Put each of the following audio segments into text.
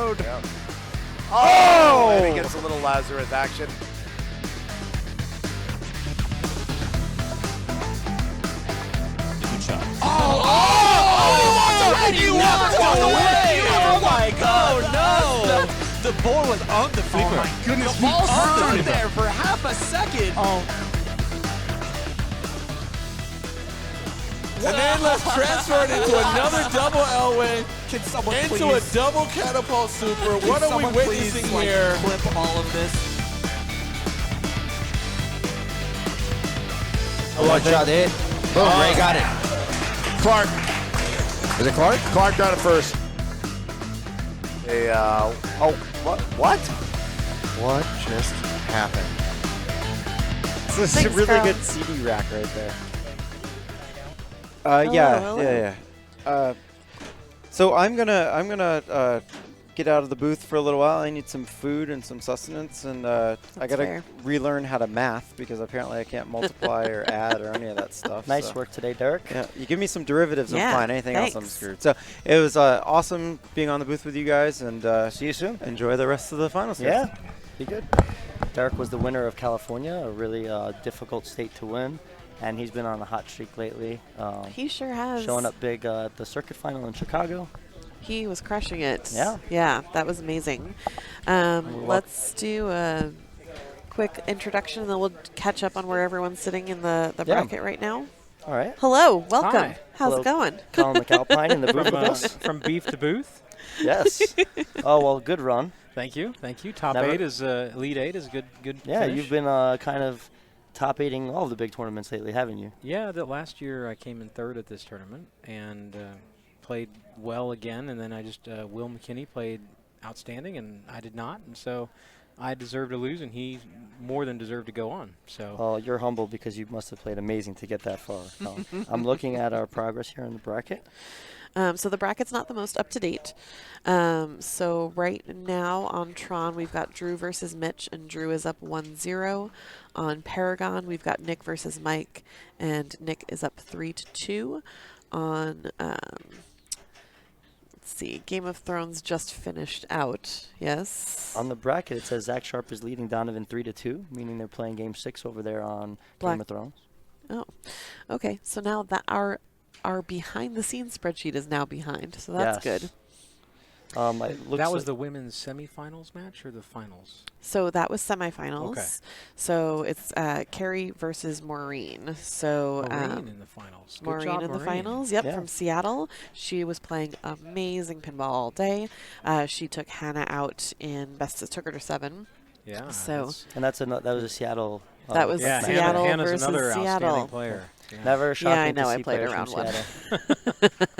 road. Yep. Oh! And he gets a little Lazarus action. Good shot. He walked away! Oh my God! Oh, The board was on the flipper. Oh, my goodness. The ball He stood there for half a second. Oh. And then let's transfer it into another double Elway, Can someone into please? a double catapult super. What are we someone witnessing please, here? clip all of this? One shot hit. Boom, Ray got it. Clark. Is it Clark? Clark got it first. What? What just happened? This is a really good CD rack right there. Yeah. So I'm gonna get out of the booth for a little while. I need some food and some sustenance, and I gotta relearn how to math because apparently I can't multiply or add or any of that stuff. Nice work today, Dirk. Yeah, you give me some derivatives, I'm fine. Anything else, I'm thanks. screwed. So it was awesome being on the booth with you guys, and See you soon. enjoy the rest of the finals. Yeah, be good. Dirk was the winner of California, a really difficult state to win, and he's been on a hot streak lately. He sure has. Showing up big at the circuit final in Chicago. He was crushing it. Yeah. Yeah, that was amazing. Let's do a quick introduction, and then we'll catch up on where everyone's sitting in the bracket right now. All right. Hello, welcome. Hi. How's Hello. it going? Colin McAlpine in the booth with us. From beef to booth. Yes. Oh, well, good run. Thank you. Top Never- 8 is Elite 8 is a good. Yeah, finish. you've been kind of top 8ing all of the big tournaments lately, haven't you? Yeah, that last year I came in 3rd at this tournament and played well again, and then I just Will McKinney played outstanding, and I did not, and so I deserved to lose, and he more than deserved to go on. So. Oh, you're humble because you must have played amazing to get that far. I'm looking at our progress here in the bracket. So the bracket's not the most up to date. So right now on Tron, we've got Drew versus Mitch, and Drew is up 1-0. On Paragon, we've got Nick versus Mike, and Nick is up 3-2. On let's see, Game of Thrones just finished out. Yes. On the bracket, it says Zach Sharp is leading Donovan 3-2, meaning they're playing Game 6 over there on Game of Thrones. Oh, okay. So now that our behind-the-scenes spreadsheet is now behind, so that's good. That was the women's semifinals match or the finals? So that was semifinals. Okay. So it's Carrie versus Maureen. So Maureen in the finals. Good Maureen job, in the Maureen. finals. Yep, Yeah. from Seattle. She was playing amazing pinball all day. She took Hannah out in took her to 7. Yeah. So And that was a Seattle. That was yeah, Seattle Hannah's versus another Seattle. outstanding player. Yeah. Never shocking I know, to I see played players around from one.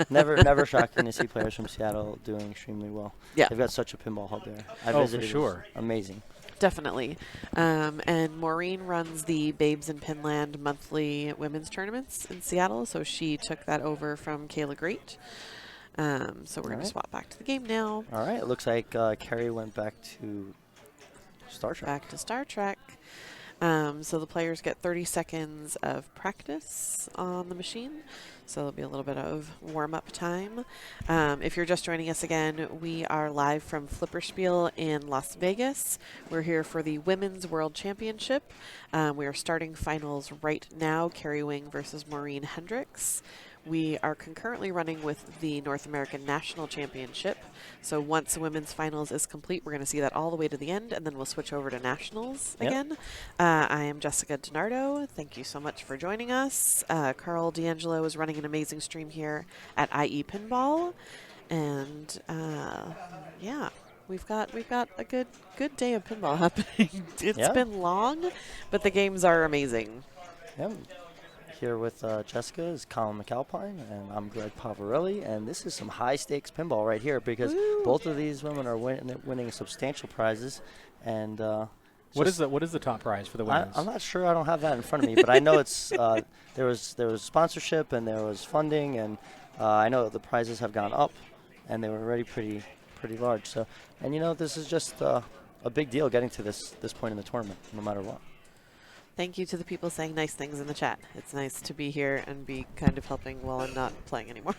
Seattle. never shocking to see players from Seattle doing extremely well. Yeah. They've got such a pinball hub there. I Oh, visited. for sure. Amazing. Definitely. And Maureen runs the Babes in Pinland monthly women's tournaments in Seattle, so she took that over from Kayla Great. So we're going to swap back to the game now. All right. It looks like Carrie went back to Star Trek. Back to Star Trek. So the players get 30 seconds of practice on the machine. So there'll be a little bit of warm-up time. If you're just joining us again, we are live from Flipperspiel in Las Vegas. We're here for the Women's World Championship. We are starting finals right now, Carrie Wing versus Maureen Hendricks. We are concurrently running with the North American National Championship. So once the women's finals is complete, we're going to see that all the way to the end, and then we'll switch over to nationals again. I am Jessica DiNardo. Thank you so much for joining us. Carl D'Angelo is running an amazing stream here at IE Pinball. And yeah, we've got a good day of pinball happening. It's been long, but the games are amazing. Yeah. Here with Jessica is Colin McAlpine, and I'm Greg Pavarelli, and this is some high-stakes pinball right here because both of these women are winning substantial prizes. And what is the top prize for the women's? I'm not sure. I don't have that in front of me, but I know it's there was sponsorship and there was funding, and I know the prizes have gone up, and they were already pretty large. So, and this is just a big deal getting to this point in the tournament, no matter what. Thank you to the people saying nice things in the chat. It's nice to be here and be kind of helping while I'm not playing anymore.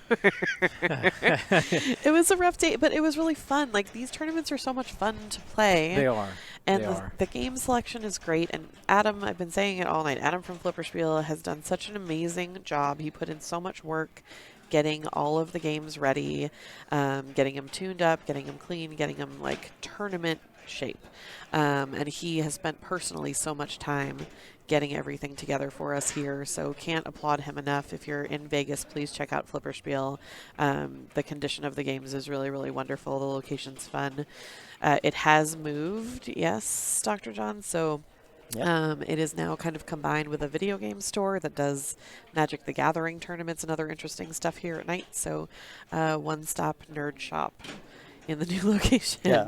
It was a rough day, but it was really fun. Like, these tournaments are so much fun to play. They are. And They are. the game selection is great. And Adam, I've been saying it all night, Adam from Flipperspiel has done such an amazing job. He put in so much work getting all of the games ready, getting them tuned up, getting them clean, getting them like tournament shape. And he has spent personally so much time getting everything together for us here. So can't applaud him enough. If you're in Vegas, please check out Flipperspiel. The condition of the games is really, really wonderful. The location's fun. It has moved, yes, Dr. John. So it is now kind of combined with a video game store that does Magic the Gathering tournaments and other interesting stuff here at night. So one-stop nerd shop in the new location. Yeah.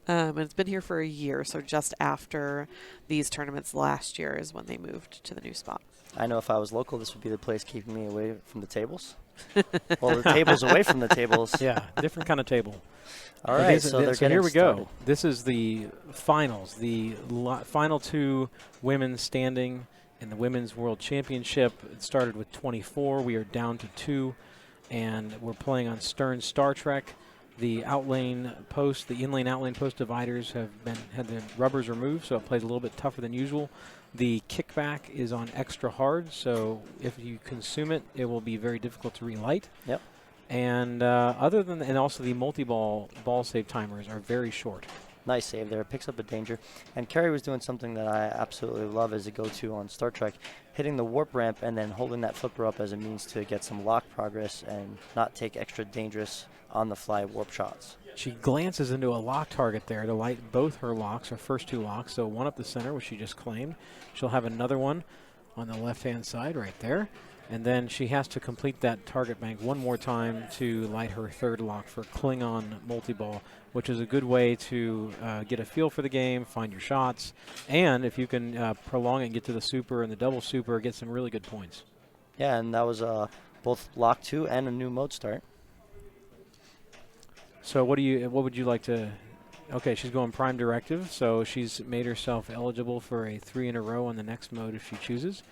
And it's been here for a year. So just after these tournaments last year is when they moved to the new spot. I know if I was local, this would be the place keeping me away from the tables. Well, the tables away from the tables. Yeah, different kind of table. All right, so they're so getting here we started. go. This is the finals, the final two women standing in the Women's World Championship. It started with 24. We are down to 2, and we're playing on Stern Star Trek. The outlane post, the inlane outlane post dividers have had the rubbers removed, so it plays a little bit tougher than usual. The kickback is on extra hard, so if you consume it, it will be very difficult to relight. Yep. And and also the multi-ball ball save timers are very short. Nice save there. Picks up a danger. And Kerry was doing something that I absolutely love as a go-to on Star Trek, hitting the warp ramp and then holding that flipper up as a means to get some lock progress and not take extra dangerous on-the-fly warp shots. She glances into a lock target there to light both her locks, her first 2 locks. So one up the center, which she just claimed. She'll have another one on the left-hand side right there. And then she has to complete that target bank one more time to light her 3rd lock for Klingon multi-ball, which is a good way to get a feel for the game, find your shots, and if you can prolong it and get to the super and the double super, get some really good points. Yeah, and that was both lock 2 and a new mode start. So what would you like to? Okay, she's going prime directive, so she's made herself eligible for a 3 in a row on the next mode if she chooses.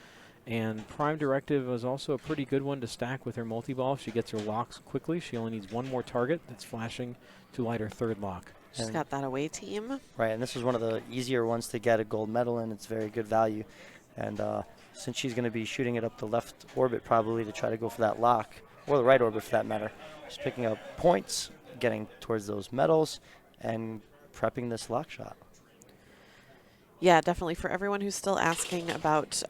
And prime directive was also a pretty good one to stack with her multi-ball. If she gets her locks quickly, she only needs one more target that's flashing to light her 3rd lock. She's got that away team. Right, and this is one of the easier ones to get a gold medal in. It's very good value. And since she's going to be shooting it up the left orbit probably to try to go for that lock, or the right orbit for that matter, she's picking up points, getting towards those medals, and prepping this lock shot. Yeah, definitely. For everyone who's still asking about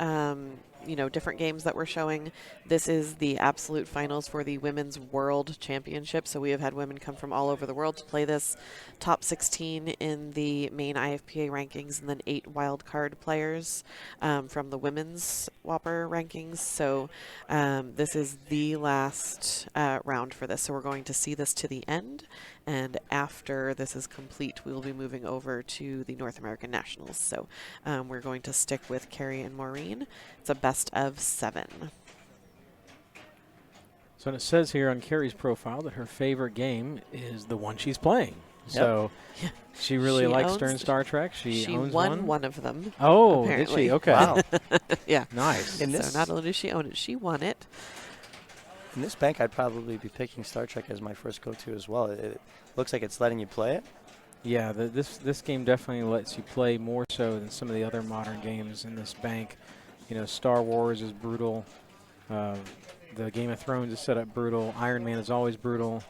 different games that we're showing, this is the absolute finals for the Women's World Championship. So we have had women come from all over the world to play this. Top 16 in the main IFPA rankings, and then 8 wildcard players from the women's Whopper rankings. So this is the last round for this. So we're going to see this to the end. And after this is complete, we will be moving over to the North American Nationals. So we're going to stick with Carrie and Maureen. It's a best of 7. So it says here on Carrie's profile that her favorite game is the one she's playing. Yep. So she really likes Stern owns- Star Trek. She owns won one of them. Oh, apparently. did she? Okay. Wow. Yeah. Nice. So not only does she own it, she won it. In this bank, I'd probably be picking Star Trek as my first go-to as well. It looks like it's letting you play it. Yeah, this game definitely lets you play more so than some of the other modern games in this bank. You know, Star Wars is brutal. The Game of Thrones is set up brutal. Iron Man is always brutal.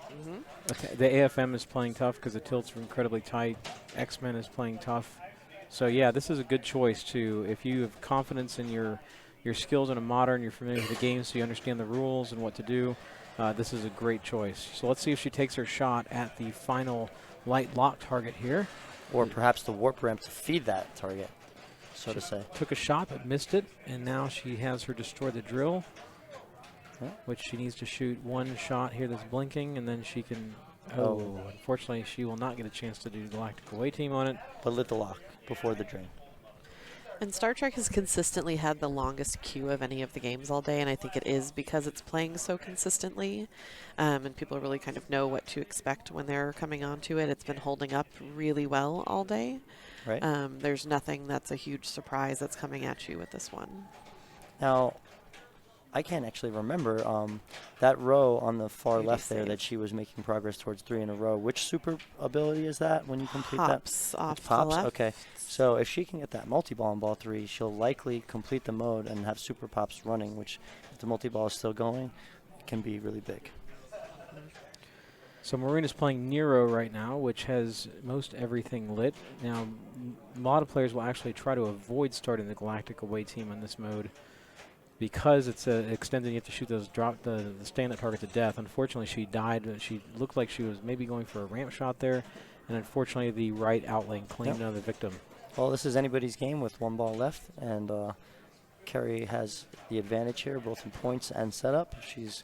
The AFM is playing tough because the tilts are incredibly tight. X-Men is playing tough. So yeah, this is a good choice too. If you have confidence in your skills in a modern, you're familiar with the game, so you understand the rules and what to do, this is a great choice. So let's see if she takes her shot at the final light lock target here. Or perhaps the warp ramp to feed that target, so to say. Took a shot but missed it, and now she has her destroy the drill, which she needs to shoot one shot here that's blinking, and then she can... Oh, unfortunately, she will not get a chance to do Galactic Away Team on it. But lit the lock before the drain. And Star Trek has consistently had the longest queue of any of the games all day, and I think it is because it's playing so consistently, and people really kind of know what to expect when they're coming onto it. It's been holding up really well all day. Right. There's nothing that's a huge surprise that's coming at you with this one. Now, I can't actually remember that row on the far You do left there save. that she was making progress towards 3 in a row. Which super ability is that when you complete Hops that? off It to pops? the left. Okay. So if she can get that multi-ball in ball 3, she'll likely complete the mode and have super pops running, which if the multi-ball is still going, it can be really big. So Maureen is playing Nero right now, which has most everything lit. Now, a lot of players will actually try to avoid starting the Galactic away team on this mode because it's extended. You have to shoot those the stand-up target to death. Unfortunately, she died. She looked like she was maybe going for a ramp shot there, and unfortunately, the right outlane claimed another victim. Well, this is anybody's game with 1 ball left, and Carrie has the advantage here, both in points and setup. She's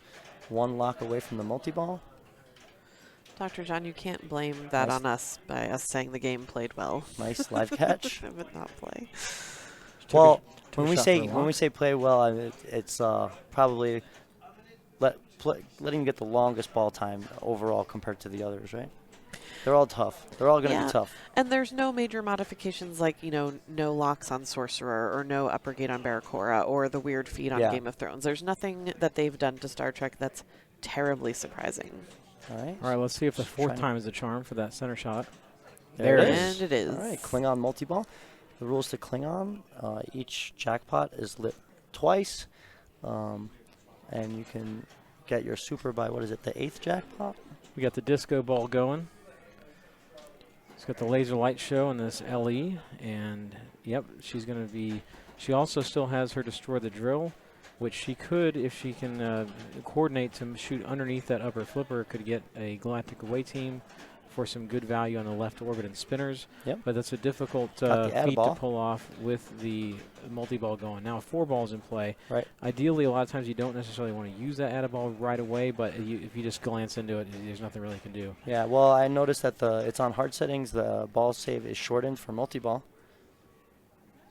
1 lock away from the multi-ball. Dr. John, you can't blame that Nice. on us by us saying the game played well. Nice live catch. It would not play. Well, took when a we shot say for a when we lock. say play well, I mean, it's probably letting you get the longest ball time overall compared to the others, right? They're all tough. They're all going to Yeah. be tough. And there's no major modifications like, no locks on Sorcerer or no upper gate on Barracora or the weird feed on Yeah. Game of Thrones. There's nothing that they've done to Star Trek that's terribly surprising. All right. All right, let's see if the Just 4th trying to- time is the charm for that center shot. There it And it is. All right, Klingon multi-ball. The rules to Klingon: each jackpot is lit twice, and you can get your super by the 8th jackpot. We got the disco ball going. It's got the laser light show in this LE, and yep, she's going to be. She also still has her destroy the drill, which she could, if she can coordinate to shoot underneath that upper flipper, could get a Galactic away team for some good value on the left orbit and spinners. Yep. But that's a difficult Got the feat to add-a-ball. pull off with the multi-ball going. Now, 4 balls in play. Right. Ideally, a lot of times you don't necessarily want to use that add-a-ball right away, but if you just glance into it, there's nothing really you can do. Yeah. Well, I noticed that it's on hard settings. The ball save is shortened for multi-ball.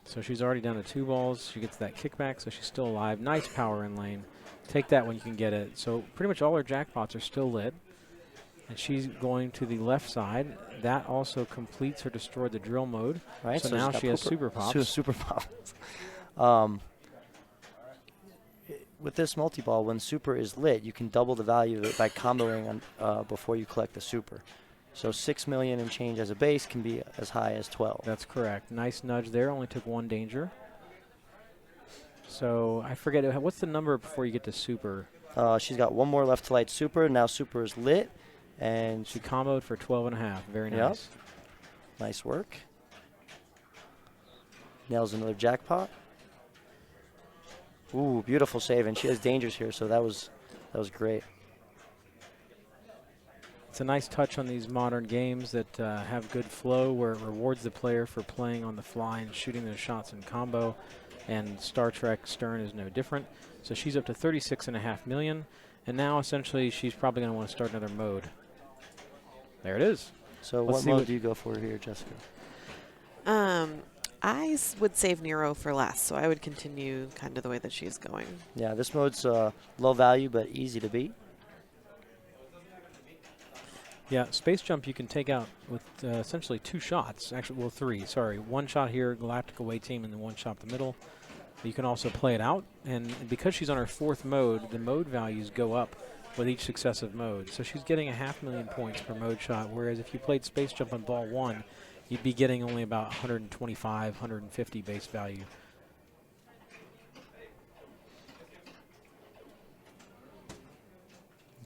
So she's already down to 2 balls. She gets that kickback, so she's still alive. Nice power in lane. Take that when you can get it. So pretty much all her jackpots are still lit. And she's going to the left side. That also completes her destroy the drill mode. Right. So she's now got she has super pops. Super pops. With this multi-ball, when super is lit, you can double the value of it by comboing on, before you collect the super. So 6 million and change as a base can be as high as 12. That's correct. Nice nudge there. Only took 1 danger. So I forget, what's the number before you get to super? She's got 1 more left to light super. Now super is lit. And She comboed for 12.5. Very Yep. nice. nice work. Nails another jackpot. Ooh, beautiful save. And she has dangers here, so that was great. It's a nice touch on these modern games that have good flow, where it rewards the player for playing on the fly and shooting those shots in combo. And Star Trek Stern is no different. So she's up to 36.5 million. And now essentially she's probably going to want to start another mode. There it is. So Let's what see mode what- do you go for here, Jessica? I would save Nero for last, so I would continue kind of the way that she's going. Yeah, this mode's low value but easy to beat. Yeah, space jump you can take out with essentially 2 shots. Actually, well, 3. Sorry, 1 shot here, Galactic away team, and then 1 shot the middle. You can also play it out, and because she's on her 4th mode, the mode values go up with each successive mode. So she's getting 500,000 points per mode shot, whereas if you played space jump on ball 1, you'd be getting only about 125, 150 base value.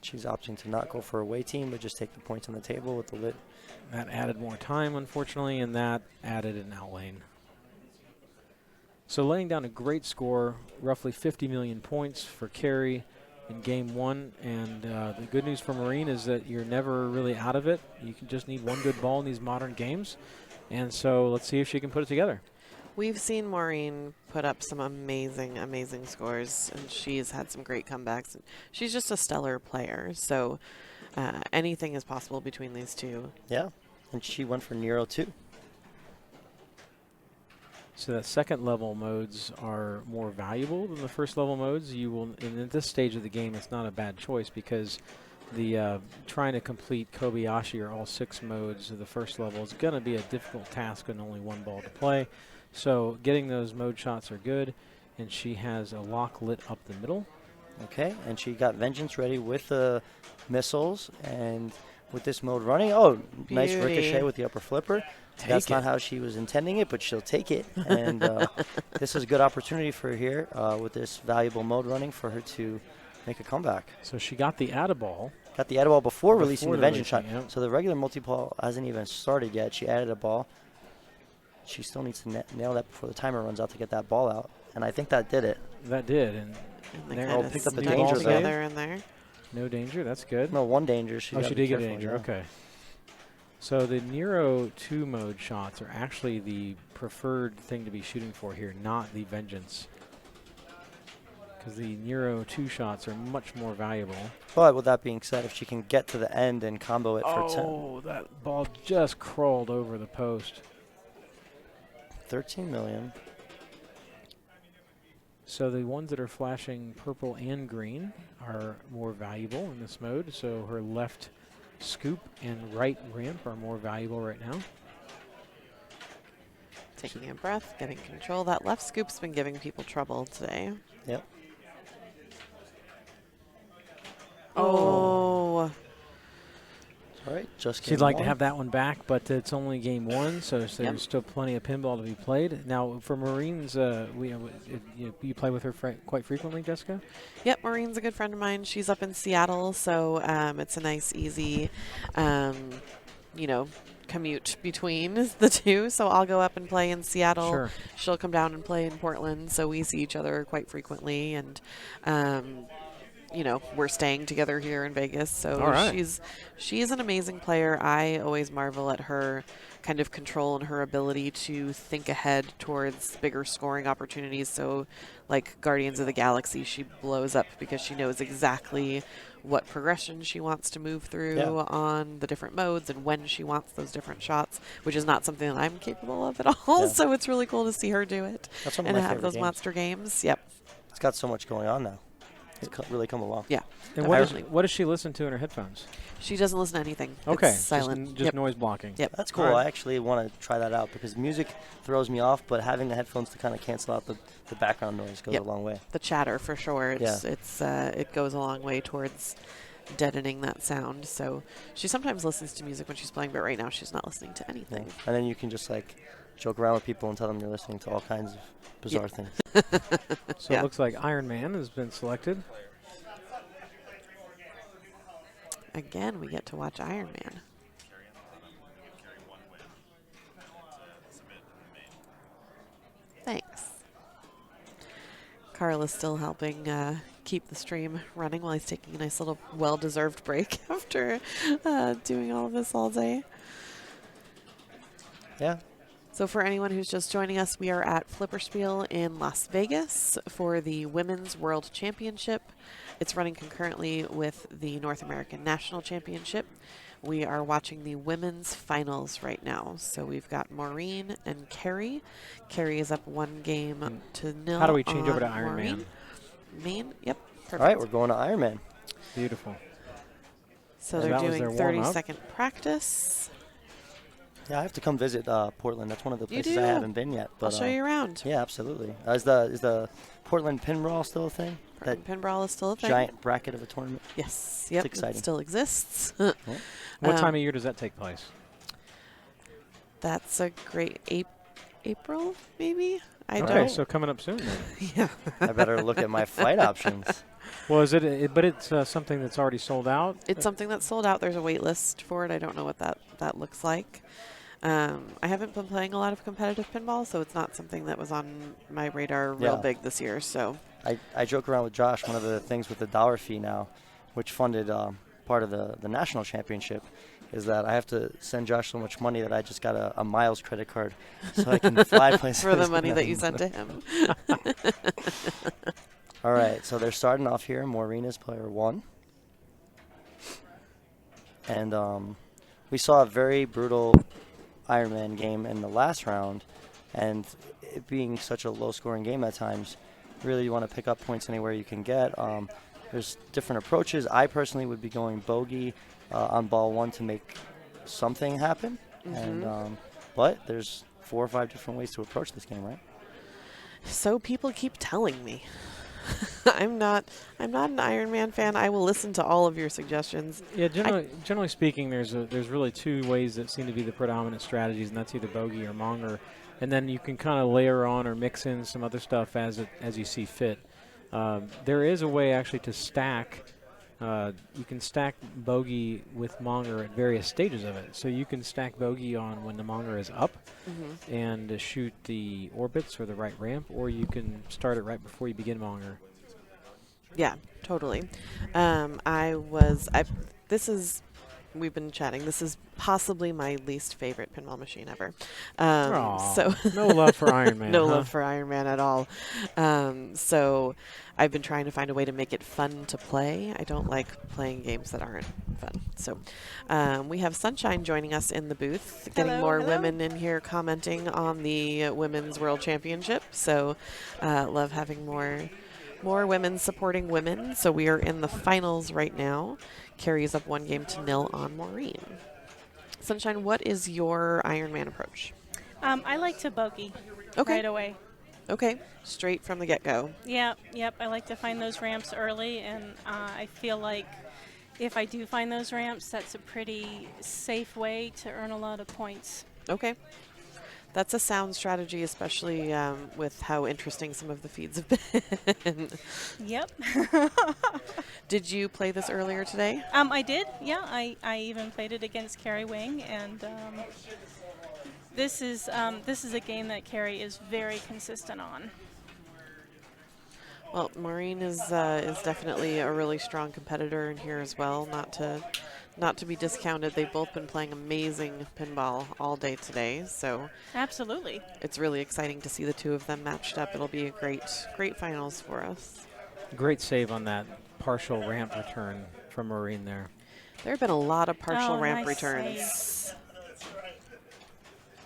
She's opting to not go for a away team, but just take the points on the table with the lit. That added more time, unfortunately, and that added an outlane. So laying down a great score, roughly 50 million points for Carrie in game 1. And the good news for Maureen is that you're never really out of it. You can just need 1 good ball in these modern games. And so let's see if she can put it together. We've seen Maureen put up some amazing, amazing scores, and she's had some great comebacks. She's just a stellar player, so anything is possible between these two. Yeah, and she went for Nero too. So that second level modes are more valuable than the first level modes. You will, and at this stage of the game, it's not a bad choice because the trying to complete Kobayashi or all 6 modes of the first level is going to be a difficult task and only 1 ball to play. So getting those mode shots are good, and she has a lock lit up the middle. Okay, and she got Vengeance ready with the missiles, and with this mode running, oh, nice Beauty. ricochet with the upper flipper. That's not how she was intending it, but she'll take it. And this is a good opportunity for her here with this valuable mode running for her to make a comeback. So she got the add ball. Got the added ball before releasing the Vengeance shot. releasing, yep. So the regular multi-ball hasn't even started yet. She added a ball. She still needs to nail that before the timer runs out to get that ball out. And I think that did it. That did, and And they there- kinda picked up the snuck danger, though. together in there. no danger. That's good. No, 1 danger. Oh, She she gotta did be get careful, danger. yeah. Okay. So the Nero 2 mode shots are actually the preferred thing to be shooting for here, not the Vengeance. Because the Nero 2 shots are much more valuable. But with that being said, if she can get to the end and combo it for 10, Oh, that ball just crawled over the post. 13 million. So the ones that are flashing purple and green are more valuable in this mode. So her left scoop and right ramp are more valuable right now. Taking a breath, getting control. That left scoop's been giving people trouble today. Yep. Oh. All right, just She'd game like to 1. have that one back, but it's only game 1, so there's Yep. still plenty of pinball to be played. Now, for Marines, you play with her quite frequently, Jessica? Yep, Maureen's a good friend of mine. She's up in Seattle, so it's a nice, easy, commute between the two. So I'll go up and play in Seattle. Sure. She'll come down and play in Portland, so we see each other quite frequently. And, we're staying together here in Vegas. So All right. she's an amazing player. I always marvel at her kind of control and her ability to think ahead towards bigger scoring opportunities. So like Guardians of the Galaxy, she blows up because she knows exactly what progression she wants to move through on the different modes and when she wants those different shots, which is not something that I'm capable of at all. Yeah. So it's really cool to see her do it That's one of and my have favorite those games. monster games. Yep. It's got so much going on now. It's really come along. Yeah. And Definitely. what does she listen to in her headphones? She doesn't listen to anything. Okay, It's silent. just Yep. noise blocking. Yep. That's cool. All right. I actually want to try that out because music throws me off, but having the headphones to kind of cancel out the background noise goes Yep. a long way. The chatter for sure. It goes a long way towards deadening that sound. So she sometimes listens to music when she's playing, but right now she's not listening to Yeah. anything. And then you can just joke around with people and tell them you're listening to all kinds of bizarre things. So Yeah. it looks like Iron Man has been selected. Again, we get to watch Iron Man. Thanks. Carl is still helping keep the stream running while he's taking a nice little well-deserved break after doing all of this all day. Yeah. So for anyone who's just joining us, we are at Flipperspiel in Las Vegas for the Women's World Championship. It's running concurrently with the North American National Championship. We are watching the women's finals right now. So we've got Maureen and Carrie. Carrie is up 1-0. How do we change over to on Iron Man? Main? Yep. Perfect. All right, we're going to Iron Man. Beautiful. So So they're that was doing their warm-up. 30-second practice. Yeah, I have to come visit Portland. That's one of the You places I do? haven't been yet. But I'll show you around. Yeah, absolutely. Is the Portland Pinball still a thing? That Pinball is still a thing. giant bracket of a tournament? Yes. Yep. exciting. It still exists. What time of year does that take place? That's a great April, maybe? I Okay, don't. so coming up soon then. Yeah. I better look at my flight options. Well, but it's something that's already sold out? It's something that's sold out. There's a wait list for it. I don't know what that looks like. I haven't been playing a lot of competitive pinball, so it's not something that was on my radar real Yeah. big this year. So I joke around with Josh, one of the things with the dollar fee now, which funded part of the national championship, is that I have to send Josh so much money that I just got a miles credit card so I can fly places. for the money that you sent to him. All right, so they're starting off here. Maureen is player 1. And we saw a very brutal Iron Man game in the last round, and it being such a low-scoring game at times, really you want to pick up points anywhere you can get. there's different approaches. I personally would be going bogey on ball 1 to make something happen. And but there's 4 or 5 different ways to approach this game, right? So people keep telling me. I'm not an Iron Man fan. I will listen to all of your suggestions. Yeah, generally speaking, there's really 2 ways that seem to be the predominant strategies, and that's either bogey or monger. And then you can kind of layer on or mix in some other stuff as you see fit. There is a way actually to stack. You can stack bogey with monger at various stages of it. So you can stack bogey on when the monger is up and shoot the orbits or the right ramp, or you can start it right before you begin monger. Yeah, totally. We've been chatting. This is possibly my least favorite pinball machine ever. So no love for Iron Man. No love for Iron Man at all. So I've been trying to find a way to make it fun to play. I don't like playing games that aren't fun. So we have Sunshine joining us in the booth, getting more women in here commenting on the Women's World Championship. So love having more women supporting women. So we are in the finals right now. Carries up 1-0 on Maureen. Sunshine, what is your Iron Man approach? I like to bogey right away. Okay, straight from the get-go. Yep. I like to find those ramps early, and I feel like if I do find those ramps, that's a pretty safe way to earn a lot of points. Okay. That's a sound strategy, especially with how interesting some of the feeds have been. Yep. Did you play this earlier today? I did, yeah. I even played it against Carrie Wing, and this is a game that Carrie is very consistent on. Well, Maureen is definitely a really strong competitor in here as well. Not to be discounted. They've both been playing amazing pinball all day today, so absolutely, it's really exciting to see the 2 of them matched up. It'll be a great finals for us. Great save on that partial ramp return from Maureen there. There have been a lot of partial ramp nice returns. save.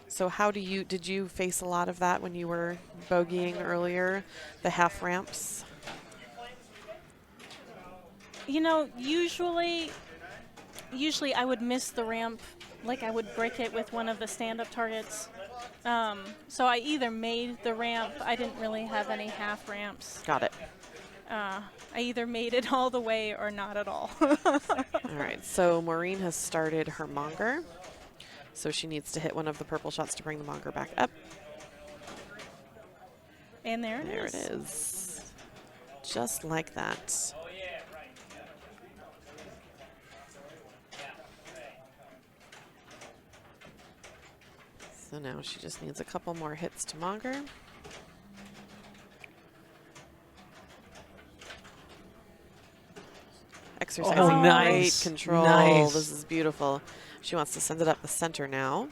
So did you face a lot of that when you were bogeying earlier, the half ramps? You know, usually I would miss the ramp, like I would break it with one of the stand-up targets. So I either made the ramp, I didn't really have any half ramps. Got it. I either made it all the way or not at all. All right, so Maureen has started her monger. So she needs to hit one of the purple shots to bring the monger back up. And there it There is. it is. Just like that. So now she just needs a couple more hits to monger. Exercising great control. Nice. This is beautiful. She wants to send it up the center now.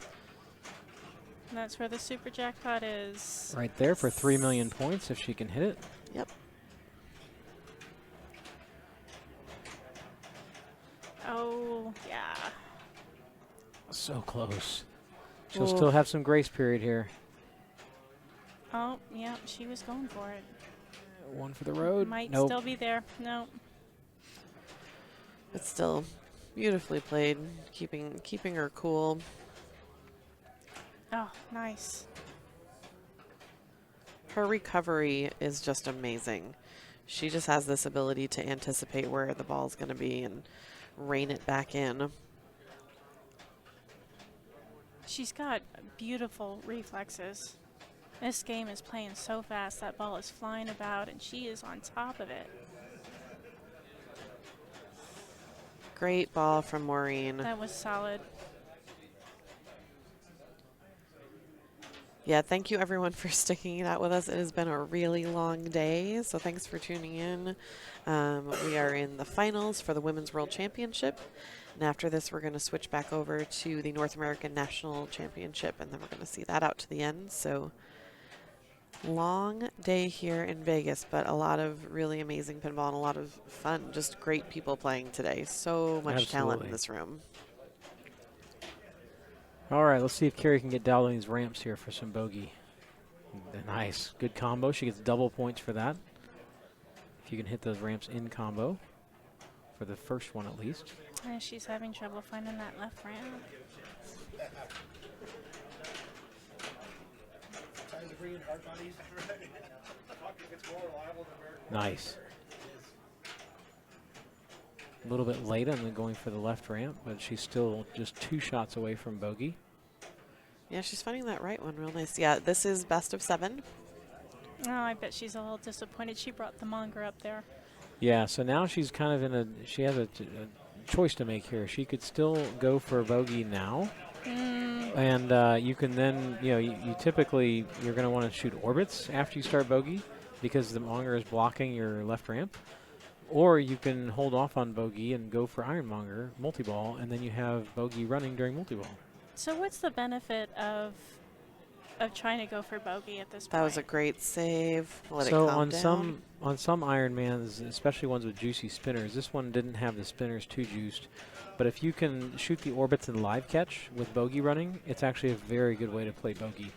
And that's where the super jackpot is. Right there for 3 million points if she can hit it. Yep. Oh, yeah. So close. She'll still have some grace period here. Oh, yeah, she was going for it. One for the road. Might Nope. still be there. No. It's still beautifully played, keeping her cool. Oh, nice. Her recovery is just amazing. She just has this ability to anticipate where the ball's going to be and rein it back in. She's got beautiful reflexes. This game is playing so fast. That ball is flying about, and she is on top of it. Great ball from Maureen. That was solid. Yeah, thank you everyone for sticking it out with us. It has been a really long day, so thanks for tuning in. We are in the finals for the Women's World Championship. And after this, we're going to switch back over to the North American National Championship, and then we're going to see that out to the end. So long day here in Vegas, but a lot of really amazing pinball and a lot of fun. Just great people playing today. So much talent in this room. All right, let's see if Carrie can get down these ramps here for some bogey. Nice. Good combo. She gets double points for that. If you can hit those ramps in combo, for the first one at least. She's having trouble finding that left ramp. Nice. A little bit late on the going for the left ramp, but she's still just 2 shots away from bogey. Yeah, she's finding that right one real nice. Yeah, this is best of 7. Oh, I bet she's a little disappointed. She brought the monger up there. Yeah, so now she's kind of in she has a choice to make here. She could still go for bogey now. And you can then, you typically, you're going to want to shoot orbits after you start bogey because the monger is blocking your left ramp. Or you can hold off on bogey and go for ironmonger, multi-ball, and then you have bogey running during multi-ball. So what's the benefit of trying to go for bogey at this point? That was a great save. Let So it calm down. on some Ironmans, especially ones with juicy spinners, this one didn't have the spinners too juiced. But if you can shoot the orbits in live catch with bogey running, it's actually a very good way to play bogey.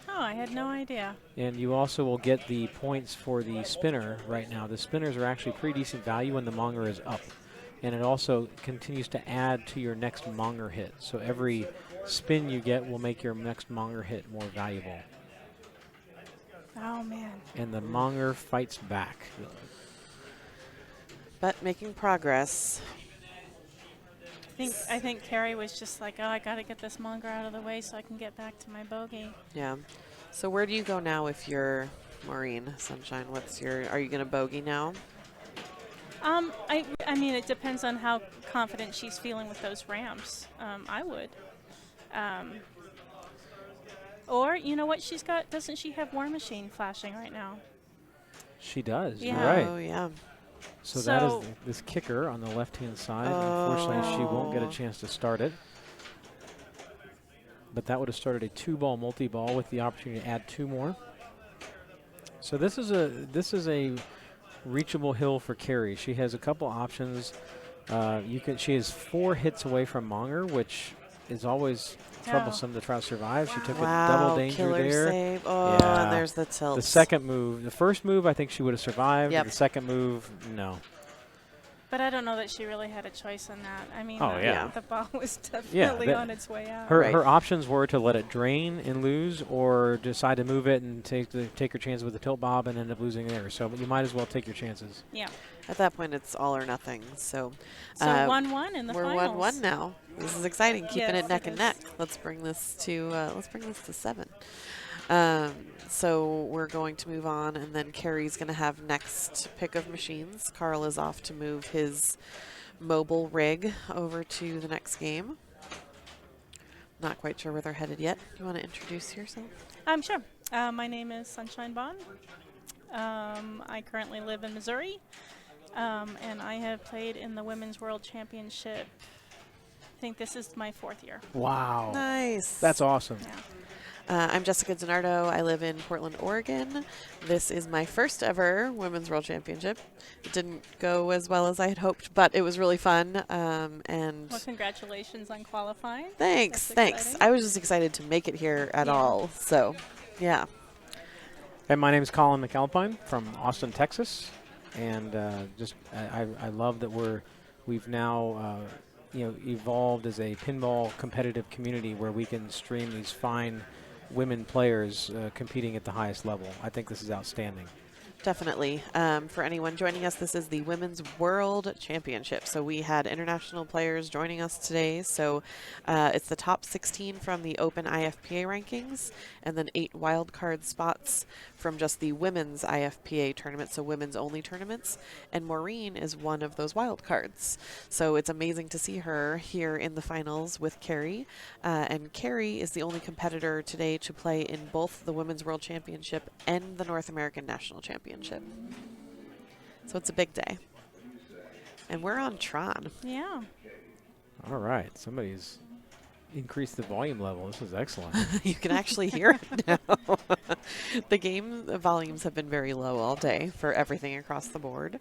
Oh, I had no idea. And you also will get the points for the spinner right now. The spinners are actually pretty decent value when the monger is up. And it also continues to add to your next monger hit. So every spin you get will make your next monger hit more valuable. Oh, man. And the monger fights back. But making progress. I think Carrie was just like, oh, I got to get this monger out of the way so I can get back to my bogey. Yeah. So where do you go now if you're Maureen Sunshine? Are you going to bogey now? I mean, it depends on how confident she's feeling with those ramps. I would. Or, you know what she's got? Doesn't she have War Machine flashing right now? She does. Yeah. You're right. Oh, yeah. So that is this kicker on the left-hand side. Unfortunately, she won't get a chance to start it. But that would have started a 2-ball multi-ball with the opportunity to add 2 more. So this is a reachable hill for Carrie. She has a couple options. She is 4 hits away from monger, which is always troublesome to try to survive. She took a double danger killer there. Save. Oh, Yeah. and there's the tilt. The second move, the first move, I think she would have survived. Yep. The second move, no. But I don't know that she really had a choice in that. I mean, Oh, yeah. the ball was definitely on its way out. Her options were to let it drain and lose, or decide to move it and take her chances with the tilt bob and end up losing there. So you might as well take your chances. Yeah. At that point, it's all or nothing. So 1-1 in the we're finals. We're 1-1 now. This is exciting. Keeping Yes, it neck it and is. neck. Let's bring this to 7. So we're going to move on, and then Carrie's going to have next pick of machines. Carl is off to move his mobile rig over to the next game. Not quite sure where they're headed yet. You want to introduce yourself? Sure. My name is Sunshine Bond. I currently live in Missouri, and I have played in the Women's World Championship. I think this is my 4th year. Wow. Nice. That's awesome. Yeah. I'm Jessica DiNardo. I live in Portland, Oregon. This is my first ever Women's World Championship. It didn't go as well as I had hoped, but it was really fun. And Well, congratulations on qualifying. thanks. That's Thanks. exciting. I was just excited to make it here at Yeah. all. So, yeah. And my name is Colin McAlpine from Austin, Texas, and I love that we've now evolved as a pinball competitive community where we can stream these fine women players competing at the highest level. I think this is outstanding. Definitely. For anyone joining us, this is the Women's World Championship. So we had international players joining us today. So it's the top 16 from the Open IFPA rankings, and then 8 wildcard spots from just the Women's IFPA tournament, so women's only tournaments. And Maureen is one of those wildcards. So it's amazing to see her here in the finals with Carrie. And Carrie is the only competitor today to play in both the Women's World Championship and the North American National Championship. So it's a big day. And we're on Tron. Yeah. All right. Somebody's increased the volume level. This is excellent. You can actually hear it now. The game volumes have been very low all day for everything across the board.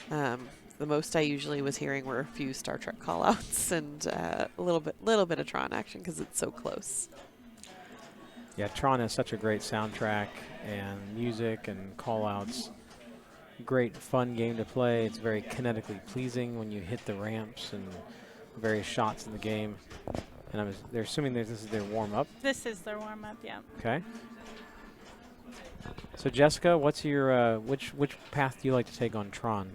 The most I usually was hearing were a few Star Trek call-outs and a little bit of Tron action because it's so close. Yeah, Tron has such a great soundtrack and music and call-outs. great fun game to play. It's very kinetically pleasing when you hit the ramps and various shots in the game. And they're assuming that this is their warm-up. This is their warm-up, yeah. Okay. So Jessica, what's your which path do you like to take on Tron?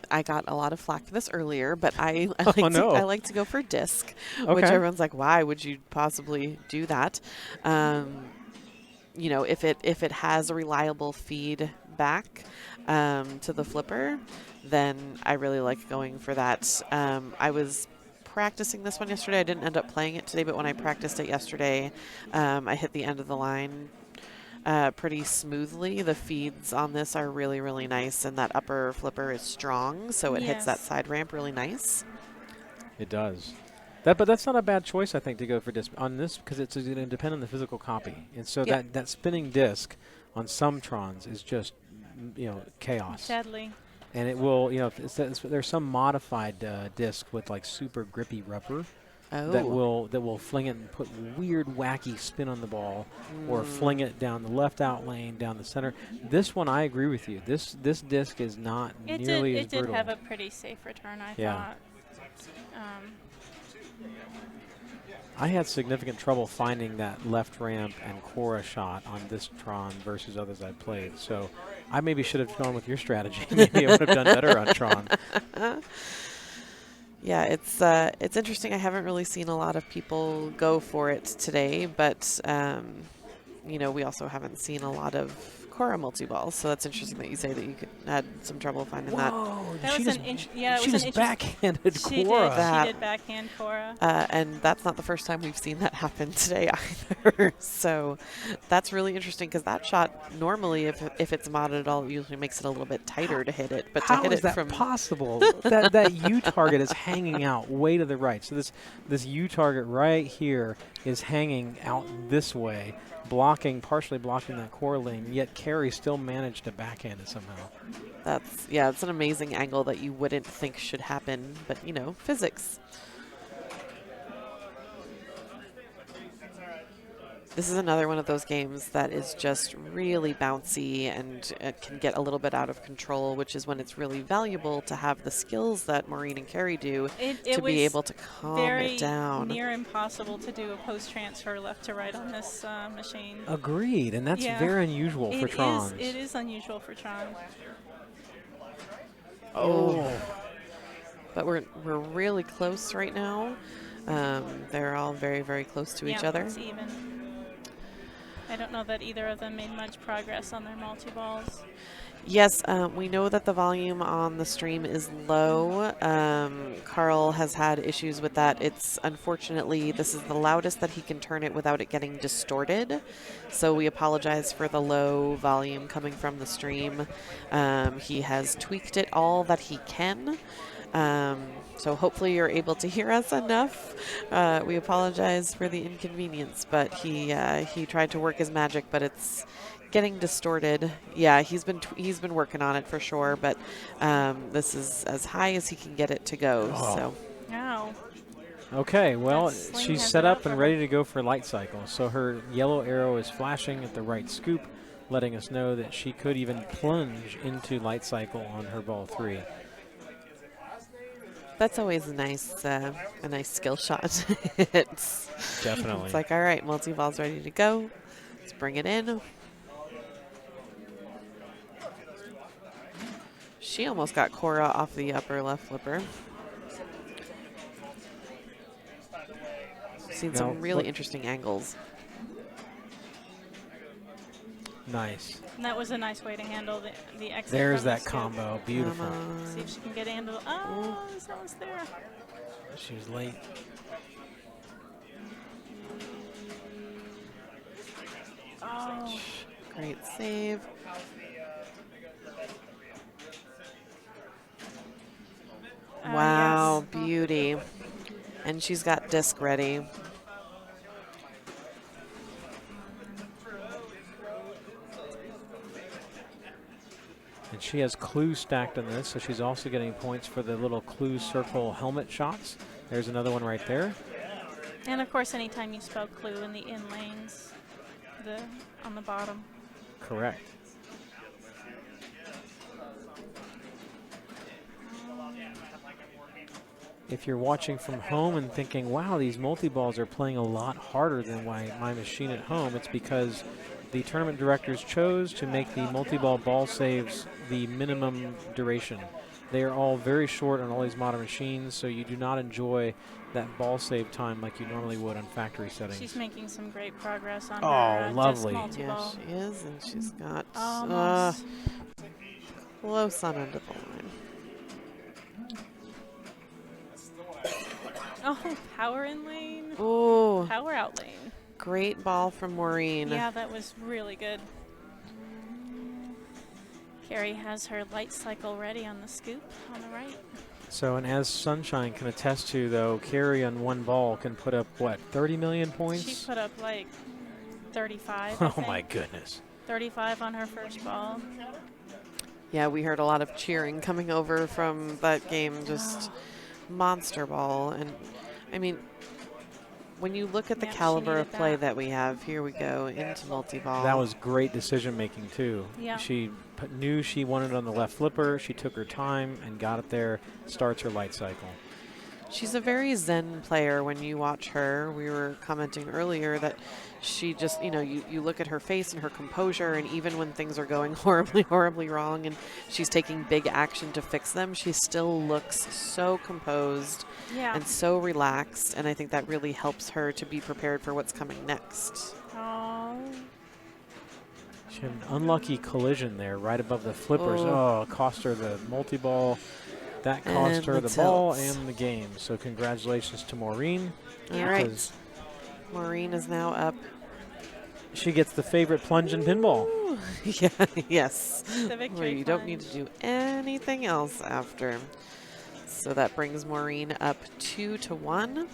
I got a lot of flack for this earlier, but I like to go for disc, which Okay. everyone's like, why would you possibly do that? You know, if it has a reliable feedback to the flipper, then I really like going for that. I was practicing this one yesterday. I didn't end up playing it today, but when I practiced it yesterday, I hit the end of the line pretty smoothly. The feeds on this are really, really nice, and that upper flipper is strong, so it hits that Yes. side ramp really nice. It does. But that's not a bad choice, I think, to go for disc on this, because it's going to depend on the physical copy. And so Yeah. that spinning disc on some Trons is just, chaos. Deadly. And it will, there's some modified disc with like super grippy rubber that will fling it and put weird, wacky spin on the ball, or fling it down the left out lane, down the center. This one, I agree with you. This disc is not nearly as It did brutal. have a pretty safe return, I Yeah. thought. I had significant trouble finding that left ramp and Cora shot on this Tron versus others I played. So I maybe should have gone with your strategy. Maybe I would have done better on Tron. Yeah, it's interesting. I haven't really seen a lot of people go for it today, but we also haven't seen a lot of Cora multi-balls, so that's interesting that you say that you had some trouble finding That was an She just backhanded She Cora. did. She did backhand Cora. and that's not the first time we've seen that happen today either. So that's really interesting, because that shot normally, if it's modded at all, it usually makes it a little bit tighter to hit it. But to How hit is it that from possible? that U target is hanging out way to the right. So this U target right here is hanging out this way, partially blocking that core lane, yet Carrie still managed to backhand it somehow. it's an amazing angle that you wouldn't think should happen, but physics. This is another one of those games that is just really bouncy and can get a little bit out of control, which is when it's really valuable to have the skills that Maureen and Carrie do to be able to calm it down. Very near impossible to do a post transfer left to right on this machine. Agreed, and that's very unusual for Trons. It is unusual for Tron. But we're really close right now. They're all very, very close to each other. It's even. I don't know that either of them made much progress on their multi-balls. Yes, we know that the volume on the stream is low. Carl has had issues with that. Unfortunately, this is the loudest that he can turn it without it getting distorted. So we apologize for the low volume coming from the stream. He has tweaked it all that he can. So hopefully you're able to hear us enough. We apologize for the inconvenience, but he tried to work his magic, but it's getting distorted. Yeah, he's been working on it for sure, but this is as high as he can get it to go. So. Wow. Okay, well, That sling she's has set it up out for and her. ready to go for light cycle. So her yellow arrow is flashing at the right scoop, letting us know that she could even plunge into light cycle on her ball 3. That's always a nice skill shot. Definitely. It's like, all right, multi-ball's ready to go. Let's bring it in. She almost got Cora off the upper left flipper. Seen some really interesting angles. Nice. And that was a nice way to handle the exit. There's from the that scoop. combo. Beautiful. See if she can get a handle. Oh, this one was there. She was late. Oh. Great save. Wow, Yes. beauty. And she's got disc ready. And she has clue stacked on this, so she's also getting points for the little clue circle helmet shots. There's another one right there. And of course, anytime you spell clue in the in lanes, on the bottom. Correct. If you're watching from home and thinking, wow, these multi-balls are playing a lot harder than my machine at home, it's because the tournament directors chose to make the multi-ball ball saves the minimum duration. They are all very short on all these modern machines, so you do not enjoy that ball save time like you normally would on factory settings. She's making some great progress on Oh, her lovely. disc Yeah, multi-ball. she is, and she's got Almost. close on into the line. Oh, power in lane. Oh, Power out lane. great ball from Maureen. Yeah, that was really good. Carrie has her light cycle ready on the scoop on the right. So, and as Sunshine can attest to, though, Carrie on one ball can put up, what, 30 million points? She put up like 35. Oh, my goodness. 35 on her first ball. Yeah, we heard a lot of cheering coming over from that game, just monster ball. And I mean, when you look at the Yeah, she caliber of needed play that. that we have, here we go into multi-ball. That was great decision making, too. Yeah. She knew she wanted it on the left flipper. She took her time and got it there, starts her light cycle. She's a very zen player when you watch her. We were commenting earlier that she just, you know, you look at her face and her composure, and even when things are going horribly, horribly wrong and she's taking big action to fix them, she still looks so composed Yeah. and so relaxed, and I think that really helps her to be prepared for what's coming next. Oh. She had an unlucky collision there right above the flippers. Oh, it cost her the multi-ball. That cost And her the the ball tilts. and the game. So congratulations to Maureen. All right. because Maureen is now up. She gets the favorite plunge and pinball. Yeah, yes. The Where victory you don't need to plunge. do anything else after. So that brings Maureen up 2-1.